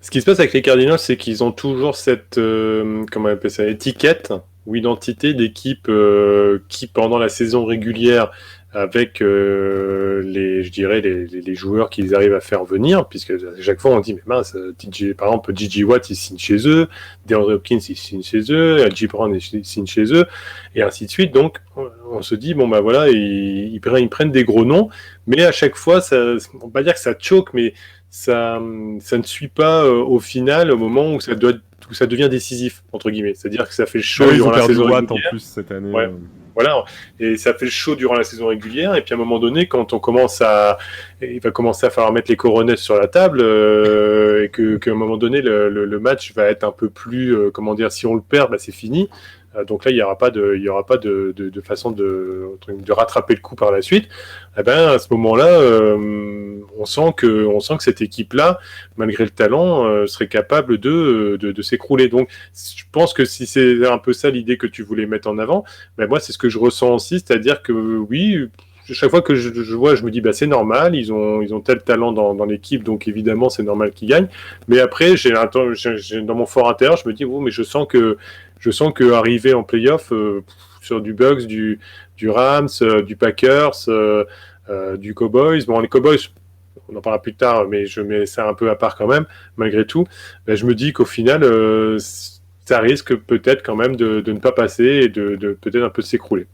Ce qui se passe avec les Cardinals, c'est qu'ils ont toujours cette comment on appelle ça, étiquette ou identité d'équipe qui, pendant la saison régulière, avec les joueurs qu'ils arrivent à faire venir, puisque à chaque fois on dit mais mince, par exemple J.J. Watt il signe chez eux, DeAndre Hopkins il signe chez eux, L.J. Brown il signe chez eux, et ainsi de suite. Donc on se dit bon bah voilà, ils prennent des gros noms, mais à chaque fois, on va pas dire que ça choque, mais ça ne suit pas au final au moment où où ça devient décisif entre guillemets. C'est-à-dire que ça fait chaud Ils durant ont la perdu saison Watt en régulière. plus cette année. Ouais. Voilà, et ça fait le show durant la saison régulière, et puis à un moment donné, quand il va commencer à falloir mettre les coronets sur la table, et qu'à un moment donné, le match va être un peu plus, comment dire, si on le perd, bah, c'est fini. Donc là, il y aura pas de façon de rattraper le coup par la suite. Eh ben, à ce moment-là, on sent que cette équipe-là, malgré le talent, serait capable de s'écrouler. Donc, je pense que si c'est un peu ça l'idée que tu voulais mettre en avant, ben moi, c'est ce que je ressens aussi, c'est-à-dire que oui, chaque fois que je vois, je me dis, bah, c'est normal, ils ont tel talent dans l'équipe, donc évidemment, c'est normal qu'ils gagnent. Mais après, dans mon fort intérieur, je me dis, oh, mais je sens que arriver en playoff sur du Bucks, du Rams, du Packers, du Cowboys, bon, les Cowboys, on en parlera plus tard, mais je mets ça un peu à part quand même, malgré tout, ben, je me dis qu'au final, ça risque peut-être quand même de ne pas passer et de peut-être un peu s'écrouler.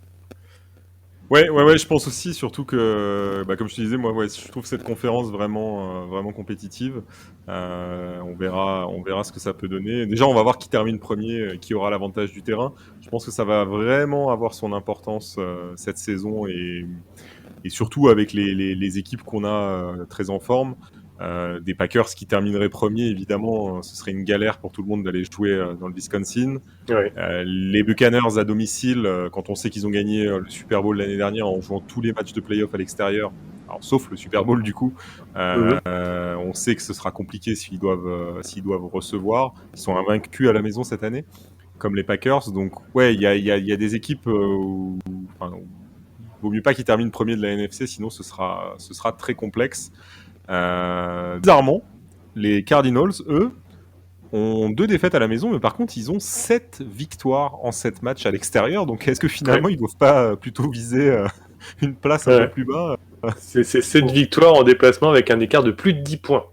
Ouais, je pense aussi, surtout que, comme je te disais, moi, ouais, je trouve cette conférence vraiment compétitive. On verra ce que ça peut donner. Déjà, on va voir qui termine premier, qui aura l'avantage du terrain. Je pense que ça va vraiment avoir son importance cette saison et surtout avec les équipes qu'on a très en forme. Des Packers qui termineraient premier, évidemment, ce serait une galère pour tout le monde d'aller jouer dans le Wisconsin. Ouais. Les Buccaneers à domicile, quand on sait qu'ils ont gagné le Super Bowl l'année dernière en jouant tous les matchs de playoff à l'extérieur, alors sauf le Super Bowl du coup, on sait que ce sera compliqué s'ils doivent recevoir. Ils sont invaincus à la maison cette année, comme les Packers. Donc ouais, il y a des équipes où, vaut mieux pas qu'ils terminent premier de la NFC, sinon ce sera très complexe. Bizarrement, les Cardinals, eux, ont 2 défaites à la maison, mais par contre, ils ont 7 victoires en 7 matchs à l'extérieur. Donc, est-ce que finalement, ils ne doivent pas plutôt viser une place un peu plus bas C'est 7 victoires en déplacement avec un écart de plus de 10 points.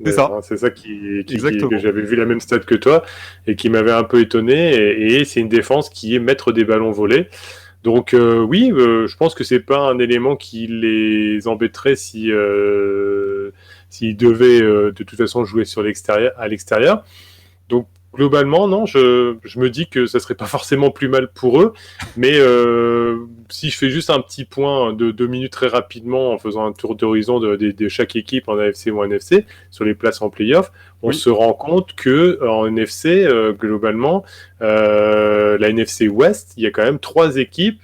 C'est ça. C'est ça que j'avais vu la même stat que toi et qui m'avait un peu étonné. Et c'est une défense qui est maître des ballons volés. Donc oui, je pense que c'est pas un élément qui les embêterait s'ils devaient de toute façon jouer à l'extérieur. Donc globalement, non, je me dis que ça serait pas forcément plus mal pour eux, mais si je fais juste un petit point de 2 minutes très rapidement en faisant un tour d'horizon de chaque équipe en AFC ou en NFC sur les places en playoff, on se rend compte que en NFC, globalement, la NFC West, il y a quand même 3 équipes,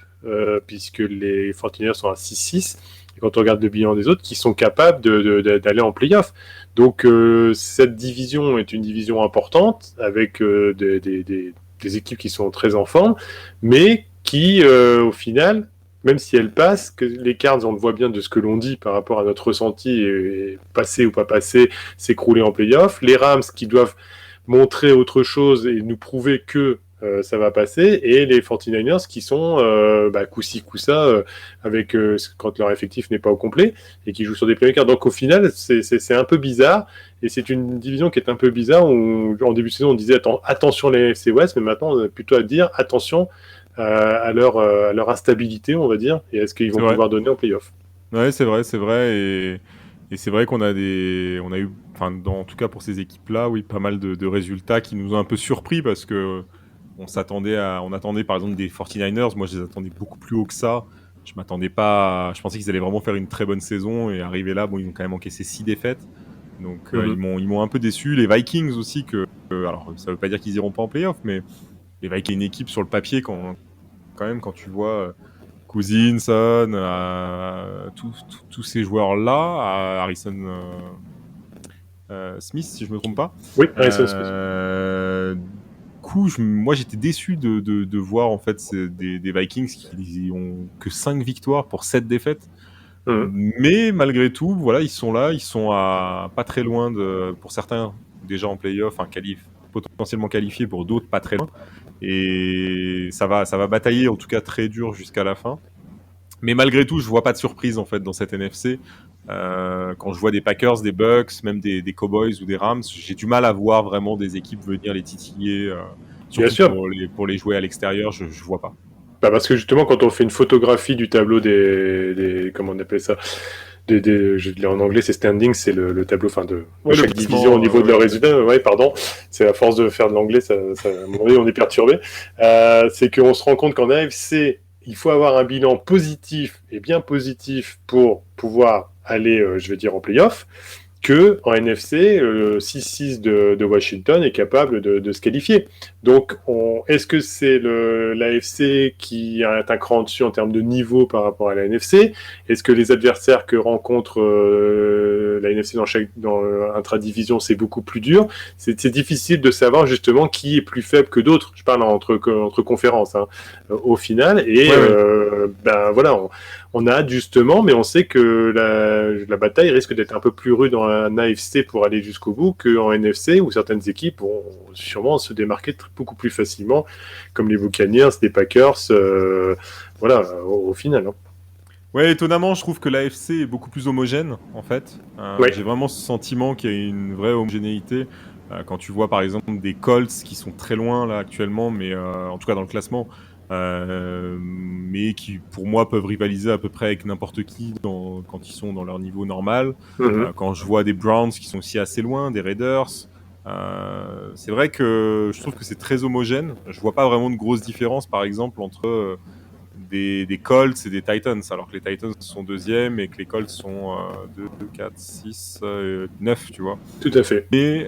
puisque les 49ers sont à 6-6, et quand on regarde le bilan des autres, qui sont capables d'aller en playoff. Donc cette division est une division importante avec des équipes qui sont très en forme, mais qui au final, même si elles passent, que les Cards, on le voit bien de ce que l'on dit par rapport à notre ressenti, et passer ou pas passer, s'écrouler en playoff. Les Rams qui doivent montrer autre chose et nous prouver que ça va passer, et les 49ers qui sont coup-ci, coup-ça, avec quand leur effectif n'est pas au complet, et qui jouent sur des playmakers. Donc au final, c'est un peu bizarre, et c'est une division qui est un peu bizarre, où en début de saison on disait attention les FC West, mais maintenant on a plutôt à dire attention à leur instabilité, on va dire, et est-ce qu'ils vont pouvoir donner en playoff. Ouais, c'est vrai, et c'est vrai qu'on a eu, en tout cas pour ces équipes-là, oui, pas mal de résultats qui nous ont un peu surpris, parce que on attendait par exemple des 49ers, moi je les attendais beaucoup plus haut que ça. Je pensais qu'ils allaient vraiment faire une très bonne saison, et arrivé là, ils ont quand même encaissé 6 défaites. Donc ils m'ont un peu déçu. Les Vikings aussi, alors ça veut pas dire qu'ils iront pas en playoff, mais les Vikings, une équipe sur le papier, quand tu vois Cousins, tous ces joueurs-là, Harrison Smith, si je me trompe pas. Oui, Harrison Smith. Moi j'étais déçu de voir en fait des Vikings qui ont que 5 victoires pour 7 défaites. Mais malgré tout, voilà, ils sont là, ils sont à pas très loin pour certains déjà en play-off, potentiellement qualifiés, pour d'autres pas très loin. Et ça va batailler en tout cas très dur jusqu'à la fin. Mais malgré tout, je vois pas de surprise en fait dans cette NFC. Quand je vois des Packers, des Bucks, même des Cowboys ou des Rams, j'ai du mal à voir vraiment des équipes venir les titiller, surtout pour les jouer à l'extérieur. Je vois pas. Bah parce que justement, quand on fait une photographie du tableau comment on appelle ça, je l'ai en anglais, c'est standing, c'est le tableau, enfin de Ouais, le chaque classement, division au niveau de leur ouais. résultat. Ouais, pardon, c'est à force de faire de l'anglais, à un moment donné, on est perturbé. C'est qu'on se rend compte qu'en AFC, il faut avoir un bilan positif et bien positif pour pouvoir aller, je vais dire, en playoff. Que en NFC, 6-6 de Washington est capable de se qualifier. Donc, est-ce que c'est l'AFC qui est un cran dessus en termes de niveau par rapport à la NFC? Est-ce que les adversaires que rencontre la NFC dans intra-division, c'est beaucoup plus dur? C'est difficile de savoir justement qui est plus faible que d'autres. Je parle entre conférences, hein, au final. Et Ouais, ouais. ben voilà, on a hâte justement, mais on sait que la bataille risque d'être un peu plus rude en AFC pour aller jusqu'au bout qu'en NFC, où certaines équipes vont sûrement se démarquer beaucoup plus facilement, comme les Buccaneers, les Packers, voilà, au final. Hein. Ouais, étonnamment, je trouve que l'AFC est beaucoup plus homogène, en fait. Ouais. J'ai vraiment ce sentiment qu'il y a une vraie homogénéité. Quand tu vois, par exemple, des Colts qui sont très loin, là, actuellement, mais en tout cas dans le classement, mais qui, pour moi, peuvent rivaliser à peu près avec n'importe qui quand ils sont dans leur niveau normal. Mhm. Quand je vois des Browns qui sont aussi assez loin, des Raiders, c'est vrai que je trouve que c'est très homogène. Je vois pas vraiment de grosses différences, par exemple, entre des Colts et des Titans, alors que les Titans sont deuxième et que les Colts sont 2, 4, 6, 9, tu vois. Tout à fait. Mais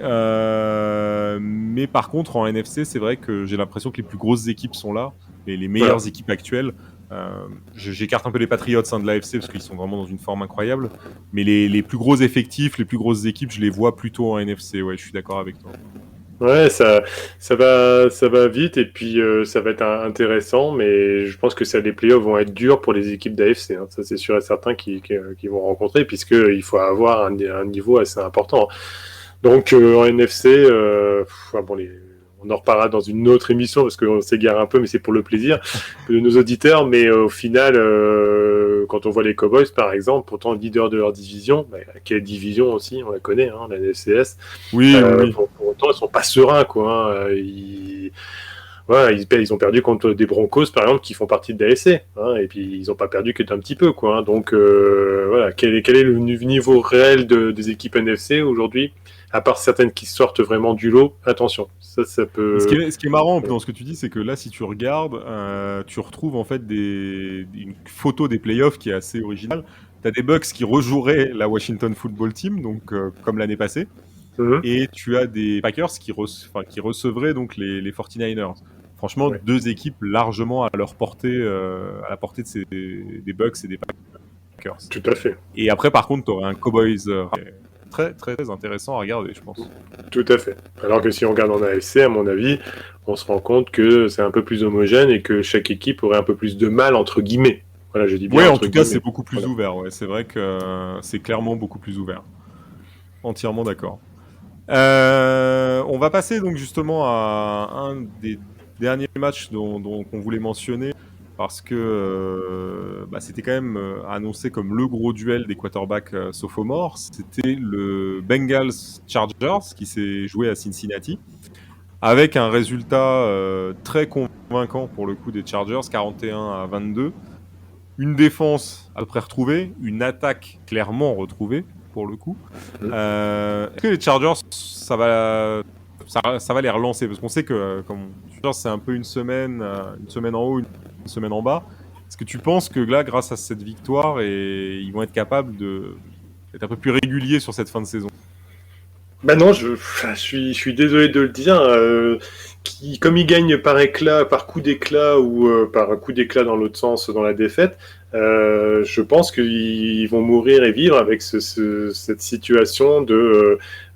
par contre, en NFC, c'est vrai que j'ai l'impression que les plus grosses équipes sont là, et les Voilà. meilleures équipes actuelles. J'écarte un peu les Patriots de l'AFC parce qu'ils sont vraiment dans une forme incroyable, mais les plus gros effectifs, les plus grosses équipes, je les vois plutôt en NFC, ouais, je suis d'accord avec toi. Ouais, ça va vite et puis ça va être intéressant, mais je pense que les playoffs vont être durs pour les équipes d'AFC. Hein. Ça, c'est sûr et certain qui vont rencontrer, puisqu'il faut avoir un niveau assez important. Donc en NFC, bon, on en reparlera dans une autre émission parce qu'on s'égare un peu, mais c'est pour le plaisir de nos auditeurs. Mais au final, quand on voit les Cowboys, par exemple, pourtant leader de leur division, bah, quelle division aussi, on la connaît, hein, la NFCS. Oui, oui, oui. Pour autant, ils sont pas sereins, quoi. Hein. Voilà, ils ont perdu contre des Broncos, par exemple, qui font partie de l'AFC. Hein, et puis, ils n'ont pas perdu que d'un petit peu. Quoi, hein. Donc, voilà, quel est le niveau réel des équipes NFC aujourd'hui? À part certaines qui sortent vraiment du lot, attention, ça Et peut... ce qui est marrant dans ce que tu dis, c'est que là, si tu regardes, tu retrouves en fait une photo des playoffs qui est assez originale. Tu as des Bucks qui rejoueraient la Washington Football Team, donc comme l'année passée, Mhm. et tu as des Packers qui recevraient donc les 49ers. Franchement, Ouais, deux équipes largement à leur portée, à la portée des Bucks et des Packers. tout à fait. Et après, par contre, tu aurais un Cowboys très, très, très intéressant à regarder, je pense. Tout à fait. Alors que si on regarde en AFC, à mon avis, on se rend compte que c'est un peu plus homogène et que chaque équipe aurait un peu plus de mal, entre guillemets. Voilà, je dis bien Ouais, en entre tout cas, c'est guillemets. beaucoup plus Voilà. ouvert. Ouais. C'est vrai que c'est clairement beaucoup plus ouvert. Entièrement d'accord. On va passer donc justement à un des derniers matchs qu'on voulait mentionner parce que c'était quand même annoncé comme le gros duel des quarterbacks sophomores. C'était le Bengals Chargers qui s'est joué à Cincinnati avec un résultat très convaincant pour le coup des Chargers, 41-22. Une défense à peu près retrouvée, une attaque clairement retrouvée pour le coup. Est-ce que les Chargers, ça va les relancer? Parce qu'on sait que comme Chargers, c'est un peu une semaine en haut, une semaine en bas. Est-ce que tu penses que là, grâce à cette victoire, ils vont être capables d'être un peu plus réguliers sur cette fin de saison? Bah non, je suis désolé de le dire. Comme ils gagnent par éclat, par coup d'éclat ou par coup d'éclat dans l'autre sens dans la défaite, je pense qu'ils vont mourir et vivre avec cette situation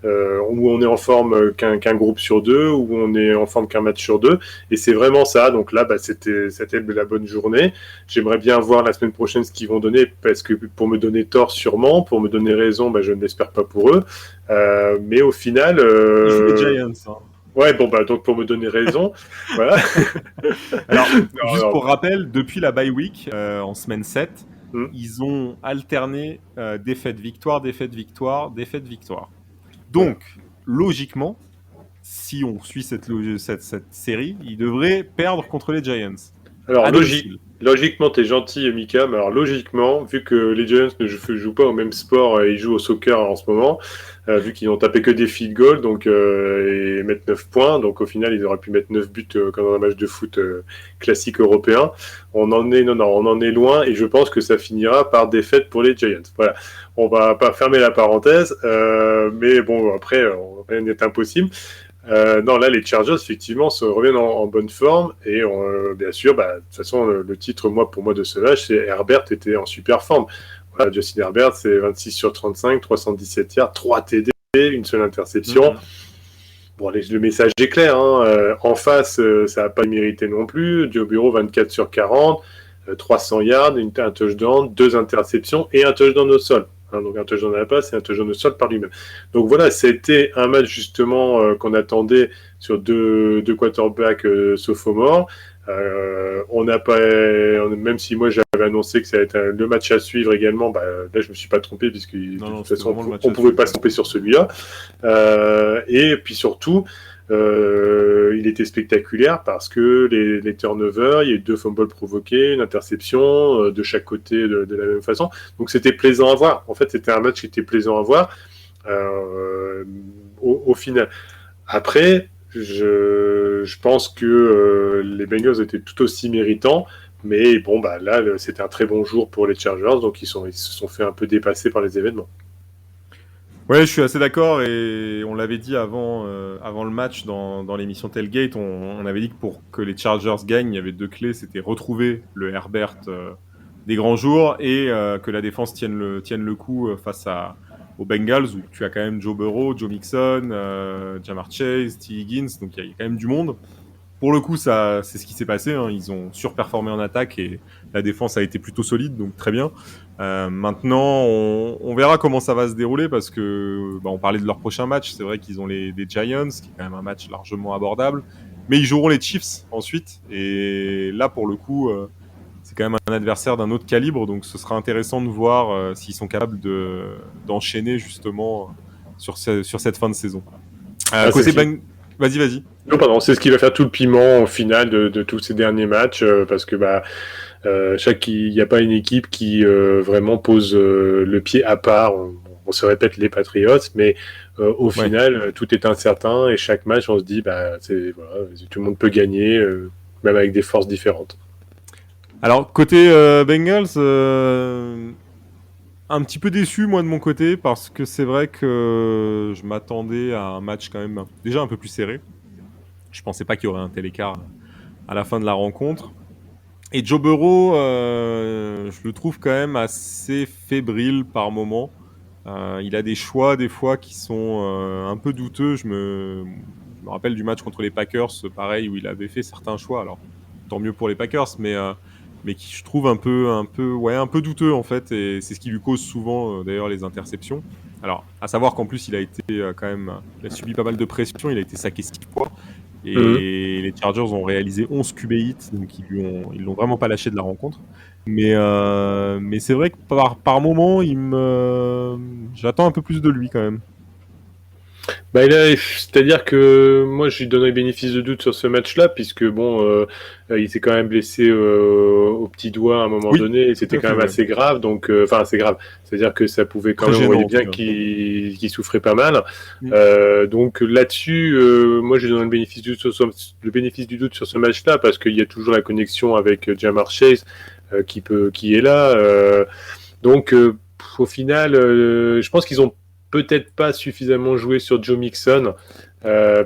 où on est en forme qu'un groupe sur deux, où on est en forme qu'un match sur deux. Et c'est vraiment ça. Donc là, c'était la bonne journée. J'aimerais bien voir la semaine prochaine ce qu'ils vont donner, parce que pour me donner tort sûrement, pour me donner raison, je ne l'espère pas pour eux. Mais au final, Ils jouent les Giants. Hein. ouais, bon, donc pour me donner raison, voilà. Alors, Non, juste non. pour rappel, depuis la bye week, en semaine 7, Hmm. ils ont alterné défaite-victoire, défaite-victoire, défaite-victoire. Voilà. Donc, logiquement, si on suit cette série, ils devraient perdre contre les Giants. Alors, à domicile. logiquement, t'es gentil, Mika, mais alors logiquement, vu que les Giants ne jouent pas au même sport, ils jouent au soccer en ce moment, vu qu'ils n'ont tapé que des field goals, donc et mettre 9 points, donc au final, ils auraient pu mettre 9 buts comme dans un match de foot classique européen. On en est loin, et je pense que ça finira par défaite pour les Giants. Voilà, on va pas fermer la parenthèse, mais bon, après, rien n'est impossible. Non, là, les Chargers, effectivement, se reviennent en bonne forme. Et bien sûr, de toute façon, le titre, pour moi, de ce match, c'est Herbert était en super forme. Voilà, Justin Herbert, c'est 26 sur 35, 317 yards, 3 TD, une seule interception. Bon, le message est clair. Hein. En face, ça n'a pas mérité non plus. Joe Burrow, 24 sur 40, 300 yards, un touchdown, 2 interceptions et un touchdown au sol. Donc un touchdown à la passe et un touchdown au sol par lui-même. Donc voilà, c'était un match justement qu'on attendait sur deux quarterbacks sophomores. On n'a pas, même si moi j'avais annoncé que ça allait être le match à suivre également, là je me suis pas trompé puisque de toute façon on pouvait pas se tromper sur celui-là. Et puis surtout, il était spectaculaire parce que les turnovers, il y a eu 2 fumbles provoqués, une interception de chaque côté de la même façon. Donc c'était plaisant à voir. En fait, c'était un match qui était plaisant à voir au final. Après, je pense que les Bengals étaient tout aussi méritants. Mais bon, là, c'était un très bon jour pour les Chargers, donc ils se sont fait un peu dépasser par les événements. Ouais, je suis assez d'accord et on l'avait dit avant le match dans l'émission Tailgate, on avait dit que pour que les Chargers gagnent, il y avait 2 clés, c'était retrouver le Herbert des grands jours et que la défense tienne le coup face aux Bengals où tu as quand même Joe Burrow, Joe Mixon, Jamar Chase, T. Higgins, donc il y a quand même du monde. Pour le coup, c'est ce qui s'est passé. Hein. Ils ont surperformé en attaque et la défense a été plutôt solide, donc très bien. Maintenant, on verra comment ça va se dérouler parce que on parlait de leur prochain match. C'est vrai qu'ils ont des Giants, qui est quand même un match largement abordable, mais ils joueront les Chiefs ensuite. Et là, pour le coup, c'est quand même un adversaire d'un autre calibre, donc ce sera intéressant de voir s'ils sont capables d'enchaîner justement sur cette fin de saison. Côté vas-y. Non, pardon, c'est ce qui va faire tout le piment au final de tous ces derniers matchs, parce que il n'y a pas une équipe qui vraiment pose le pied à part. On se répète les Patriots, mais au final, tout est incertain et chaque match, on se dit, tout le monde peut gagner, même avec des forces différentes. Alors, côté Bengals, un petit peu déçu, moi, de mon côté, parce que c'est vrai que je m'attendais à un match quand même déjà un peu plus serré. Je pensais pas qu'il y aurait un tel écart à la fin de la rencontre. Et Joe Burrow, je le trouve quand même assez fébrile par moment. Il a des choix, des fois, qui sont un peu douteux. Je me rappelle du match contre les Packers, pareil, où il avait fait certains choix. Alors, tant mieux pour les Packers, mais qui je trouve un peu douteux, en fait. Et c'est ce qui lui cause souvent, d'ailleurs, les interceptions. Alors, à savoir qu'en plus, il a subi pas mal de pression. Il a été saqué 6 fois. Et les Chargers ont réalisé 11 QB hits, donc ils l'ont vraiment pas lâché de la rencontre. Mais c'est vrai que par moment, j'attends un peu plus de lui quand même. C'est-à-dire que moi, je lui donnerais le bénéfice de doute sur ce match-là, puisque il s'est quand même blessé au petit doigt à un moment donné, et c'était quand même assez grave. Donc, assez grave. C'est-à-dire que ça pouvait quand même, on voyait bien qu'il souffrait pas mal. Donc là-dessus, moi, je lui donne le bénéfice du doute sur ce match-là, parce qu'il y a toujours la connexion avec Jamar Chase qui est là. Donc, au final, je pense qu'ils ont peut-être pas suffisamment joué sur Joe Mixon,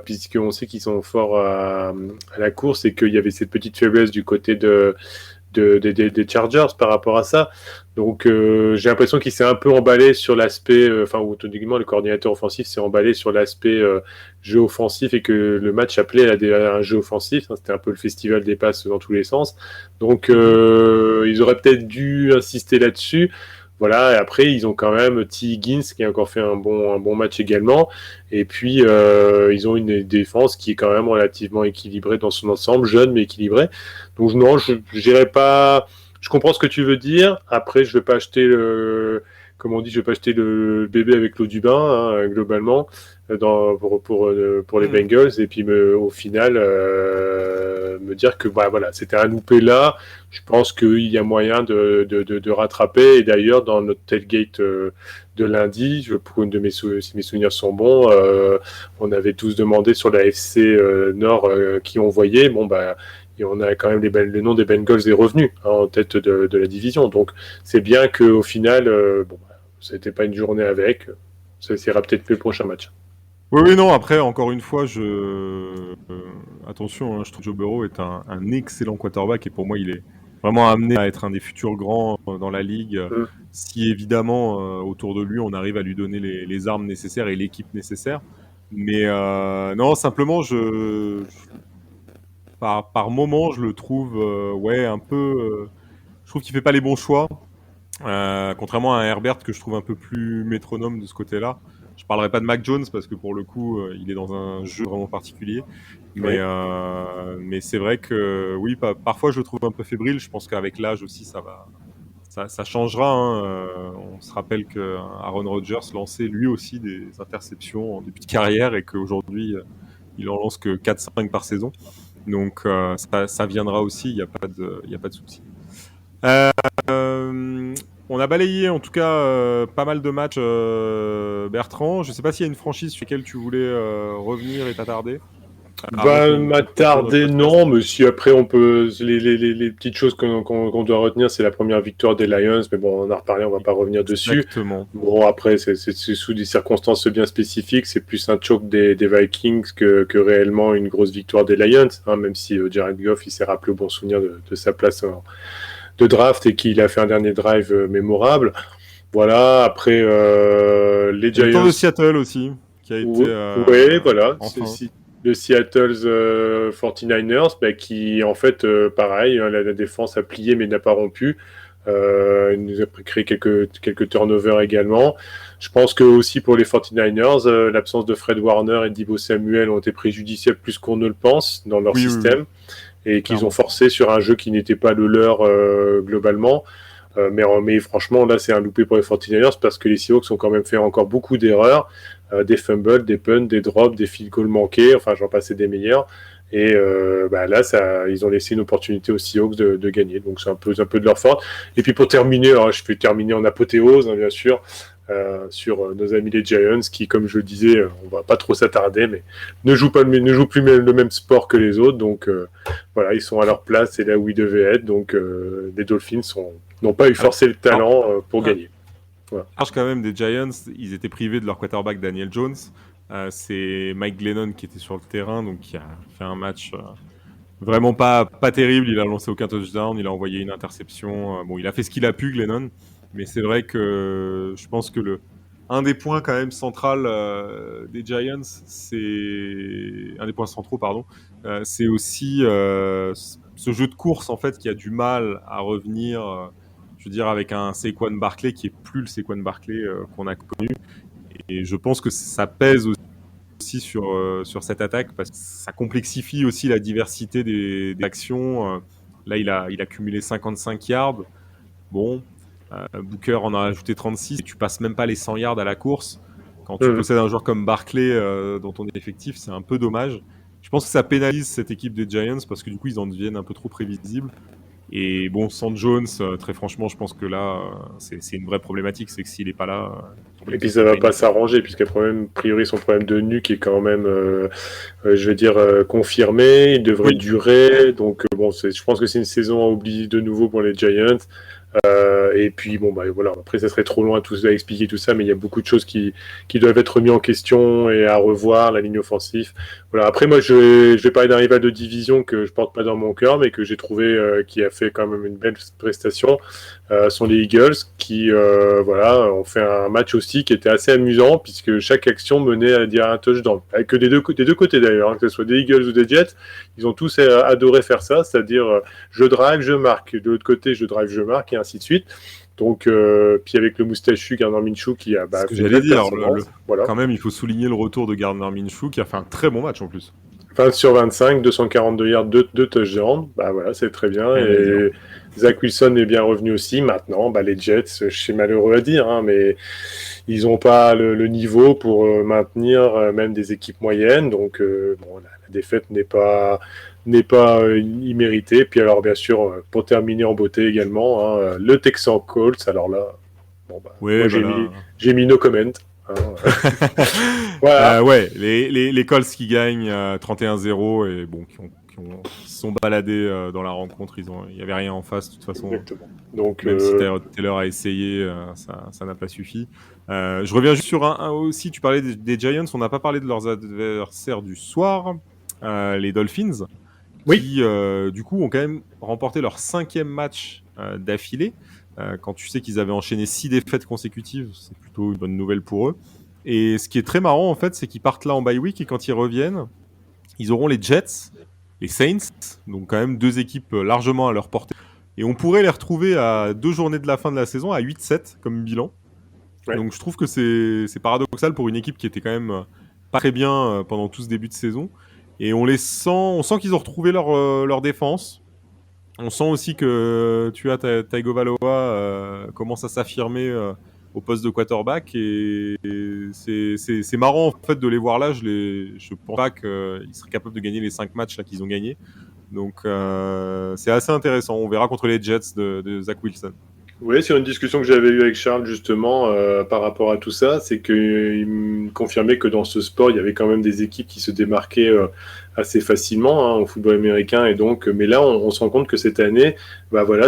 puisqu'on sait qu'ils sont forts à la course et qu'il y avait cette petite faiblesse du côté des Chargers par rapport à ça. Donc j'ai l'impression qu'il s'est un peu emballé sur l'aspect, le coordinateur offensif s'est emballé sur l'aspect jeu offensif et que le match appelait à un jeu offensif. C'était un peu le festival des passes dans tous les sens. Donc ils auraient peut-être dû insister là-dessus. Voilà, et après, ils ont quand même T. Higgins qui a encore fait un bon match également. Et puis, ils ont une défense qui est quand même relativement équilibrée dans son ensemble, jeune mais équilibrée. Donc, non, je n'irai pas. Je comprends ce que tu veux dire. Après, je ne vais pas acheter comme on dit, je vais pas acheter le bébé avec l'eau du bain, hein, globalement, pour les Bengals. Et puis, au final, me dire que voilà, c'était un loupé là. Je pense qu'il y a moyen de rattraper. Et d'ailleurs, dans notre tailgate de lundi, si mes souvenirs sont bons, on avait tous demandé sur la FC Nord qui on voyait. Et on a quand même le nom des Bengals est revenu en tête de la division. Donc c'est bien qu'au final, c'était pas une journée avec. Ça ira peut-être le prochain match. Oui, non, après, encore une fois, attention, je trouve que Joe Burrow est un excellent quarterback et pour moi, il est vraiment amené à être un des futurs grands dans la ligue. Si évidemment, autour de lui, on arrive à lui donner les armes nécessaires et l'équipe nécessaire. Mais non, simplement, par moment, je le trouve un peu. Je trouve qu'il fait pas les bons choix. Contrairement à un Herbert que je trouve un peu plus métronome de ce côté-là. Je parlerai pas de Mac Jones parce que pour le coup, il est dans un jeu vraiment particulier. Mais c'est vrai que oui, parfois je le trouve un peu fébrile. Je pense qu'avec l'âge aussi, ça changera. On se rappelle que Aaron Rodgers lançait lui aussi des interceptions en début de carrière et qu'aujourd'hui, il en lance que 4-5 par saison. Donc ça viendra aussi, il n'y a pas de souci. On a balayé en tout cas pas mal de matchs, Bertrand. Je ne sais pas s'il y a une franchise sur laquelle tu voulais revenir et t'attarder. M'attarder, non, mais si après on peut. Les petites choses qu'on doit retenir, c'est la première victoire des Lions, mais bon, on en a reparlé, on va pas revenir dessus. Exactement. Bon, après, c'est sous des circonstances bien spécifiques, c'est plus un choke des Vikings que réellement une grosse victoire des Lions, même si Jared Goff, il s'est rappelé au bon souvenir de sa place de draft et qu'il a fait un dernier drive mémorable. Voilà, après les Giants. Le temps de Seattle aussi, qui a été. Oui, voilà. Enfin. Le Seattle's 49ers, qui en fait, pareil, la défense a plié mais n'a pas rompu. Il nous a créé quelques turnovers également. Je pense que aussi pour les 49ers, l'absence de Fred Warner et Deebo Samuel ont été préjudiciables plus qu'on ne le pense dans leur système. Oui. Et qu'ils ont forcé sur un jeu qui n'était pas le leur globalement. Mais franchement, là, c'est un loupé pour les 49ers parce que les Seahawks ont quand même fait encore beaucoup d'erreurs, des fumbles, des punts, des drops, des field goals manqués, enfin, j'en passais des meilleurs. Et là, ils ont laissé une opportunité aux Seahawks de gagner. Donc, c'est un peu de leur faute. Et puis, pour terminer, je vais terminer en apothéose, bien sûr, sur nos amis les Giants qui, comme je le disais, on va pas trop s'attarder, mais ne jouent plus le même sport que les autres. Donc, voilà, ils sont à leur place, c'est là où ils devaient être. Donc, les Dolphins n'ont pas eu forcé le talent pour gagner. Voilà. Quand même des Giants, ils étaient privés de leur quarterback Daniel Jones. C'est Mike Glennon qui était sur le terrain, donc qui a fait un match vraiment pas terrible. Il a lancé aucun touchdown, il a envoyé une interception. Il a fait ce qu'il a pu, Glennon. Mais c'est vrai que je pense que un des points quand même central des Giants, c'est un des points centraux, c'est aussi ce jeu de course en fait qui a du mal à revenir. Je veux dire avec un Saquon Barkley qui est plus le Saquon Barkley qu'on a connu. Et je pense que ça pèse aussi sur cette attaque parce que ça complexifie aussi la diversité des actions. Là, il a cumulé 55 yards. Bon. Booker en a ajouté 36 et tu passes même pas les 100 yards à la course. Quand tu possèdes un joueur comme Barkley dans ton effectif, c'est un peu dommage. Je pense que ça pénalise cette équipe des Giants parce que du coup ils en deviennent un peu trop prévisibles. Et bon, sans Jones, très franchement, je pense que là, c'est une vraie problématique. C'est que s'il n'est pas là. Et puis ça va pas s'arranger, puisqu'il y a a priori son problème de nuque est quand même, confirmé. Il devrait durer. Donc je pense que c'est une saison à oublier de nouveau pour les Giants. Et puis voilà. Après, ça serait trop loin à expliquer tout ça, mais il y a beaucoup de choses qui doivent être mises en question et à revoir, la ligne offensive. Voilà. Après, moi, je vais parler d'un rival de division que je porte pas dans mon cœur, mais que j'ai trouvé qui a fait quand même une belle prestation. Sont les Eagles qui ont fait un match aussi qui était assez amusant puisque chaque action menait à un touchdown. Avec des deux côtés d'ailleurs, que ce soit des Eagles ou des Jets, ils ont tous adoré faire ça, c'est-à-dire je drive, je marque, de l'autre côté je drive, je marque et ainsi de suite. Donc puis avec le moustachu Gardner Minshew qui a ce que j'allais dire, voilà. Quand même il faut souligner le retour de Gardner Minshew qui a fait un très bon match en plus. 20 sur 25, 242 yards, 2 touchdowns, voilà, c'est très bien. Et Zach Wilson est bien revenu aussi. Maintenant, les Jets, je suis malheureux à dire, hein, mais ils n'ont pas le niveau pour maintenir même des équipes moyennes. Donc, la défaite n'est pas imméritée. Puis alors, bien sûr, pour terminer en beauté également, hein, le Texan Colts. Alors là, moi, j'ai mis no comment. Hein. Voilà. Les Colts qui gagnent 31-0 et qui sont baladés dans la rencontre. Il n'y avait rien en face de toute façon. Exactement. Donc, même si Taylor a essayé, ça n'a pas suffi. Je reviens juste sur un aussi. Tu parlais des Giants. On n'a pas parlé de leurs adversaires du soir, les Dolphins, qui du coup ont quand même remporté leur 5e match d'affilée. Quand tu sais qu'ils avaient enchaîné 6 défaites consécutives, c'est plutôt une bonne nouvelle pour eux. Et ce qui est très marrant en fait, c'est qu'ils partent là en bye week et quand ils reviennent, ils auront les Jets, les Saints, donc quand même 2 équipes largement à leur portée. Et on pourrait les retrouver à 2 journées de la fin de la saison, à 8-7 comme bilan. Ouais. Donc je trouve que c'est paradoxal pour une équipe qui était quand même pas très bien pendant tout ce début de saison. Et on sent qu'ils ont retrouvé leur défense. On sent aussi que Tagovailoa commence à s'affirmer au poste de quarterback et c'est marrant en fait de les voir là. Je pense pas qu'ils seraient capables de gagner les 5 matchs là qu'ils ont gagnés. Donc c'est assez intéressant. On verra contre les Jets de Zach Wilson. Oui, c'est une discussion que j'avais eue avec Charles justement par rapport à tout ça, c'est qu'il me confirmait que dans ce sport, il y avait quand même des équipes qui se démarquaient assez facilement au football américain, et donc, mais là, on se rend compte que cette année,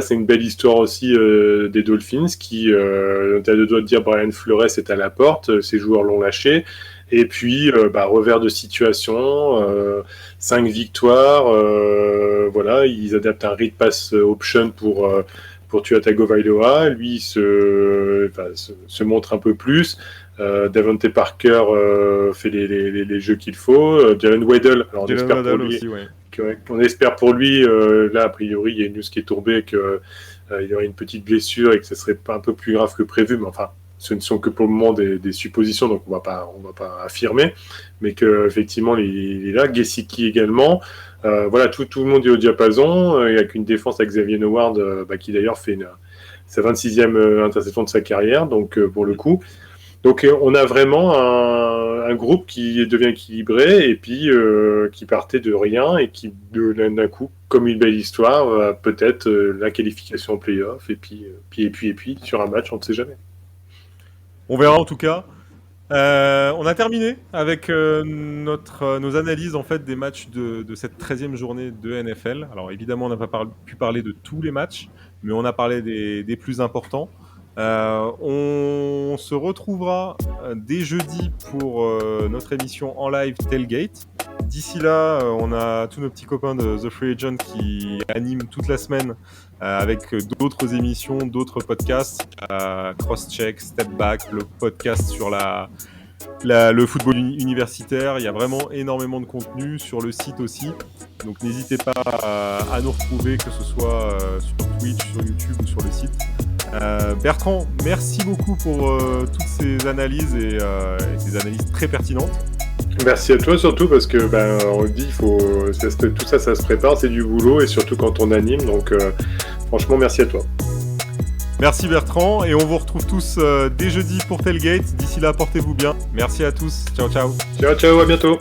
c'est une belle histoire aussi des Dolphins qui, t'as le droit de dire, Brian Flores est à la porte, ses joueurs l'ont lâché. Et puis, revers de situation, 5 victoires, ils adaptent un read pass option pour Tua Tagovailoa. Lui se montre un peu plus. Davante Parker fait les jeux qu'il faut. Jalen Waddle, alors on espère pour lui, aussi, on espère pour lui, là a priori il y a une news qui est tombée qu'il y aurait une petite blessure et que ce serait pas un peu plus grave que prévu, mais enfin ce ne sont que pour le moment des suppositions, donc on va pas affirmer, mais que effectivement il est là. Gesicki également. Tout le monde est au diapason. Il n'y a qu'une défense avec Xavier Howard qui d'ailleurs fait sa 26e interception de sa carrière, donc pour le coup. Donc on a vraiment un groupe qui devient équilibré et puis qui partait de rien et qui d'un coup, comme une belle histoire, peut-être la qualification en play-off et puis sur un match, on ne sait jamais. On verra en tout cas. On a terminé avec nos analyses en fait des matchs de cette 13e journée de NFL. Alors évidemment, on n'a pas pu parler de tous les matchs, mais on a parlé des plus importants. On se retrouvera dès jeudi pour notre émission en live Tailgate. D'ici là, on a tous nos petits copains de The Free Agent qui animent toute la semaine avec d'autres émissions, d'autres podcasts, Crosscheck, Step Back, le podcast sur le football universitaire. Il y a vraiment énormément de contenu sur le site aussi. Donc n'hésitez pas à nous retrouver, que ce soit sur Twitch, sur YouTube ou sur le site. Bertrand, merci beaucoup pour toutes ces analyses et ces analyses très pertinentes. Merci à toi surtout parce que on le dit, tout ça se prépare, c'est du boulot et surtout quand on anime, donc franchement merci à toi. Merci Bertrand et on vous retrouve tous dès jeudi pour Tailgate. D'ici là, portez-vous bien. Merci à tous. Ciao ciao. Ciao ciao, à bientôt.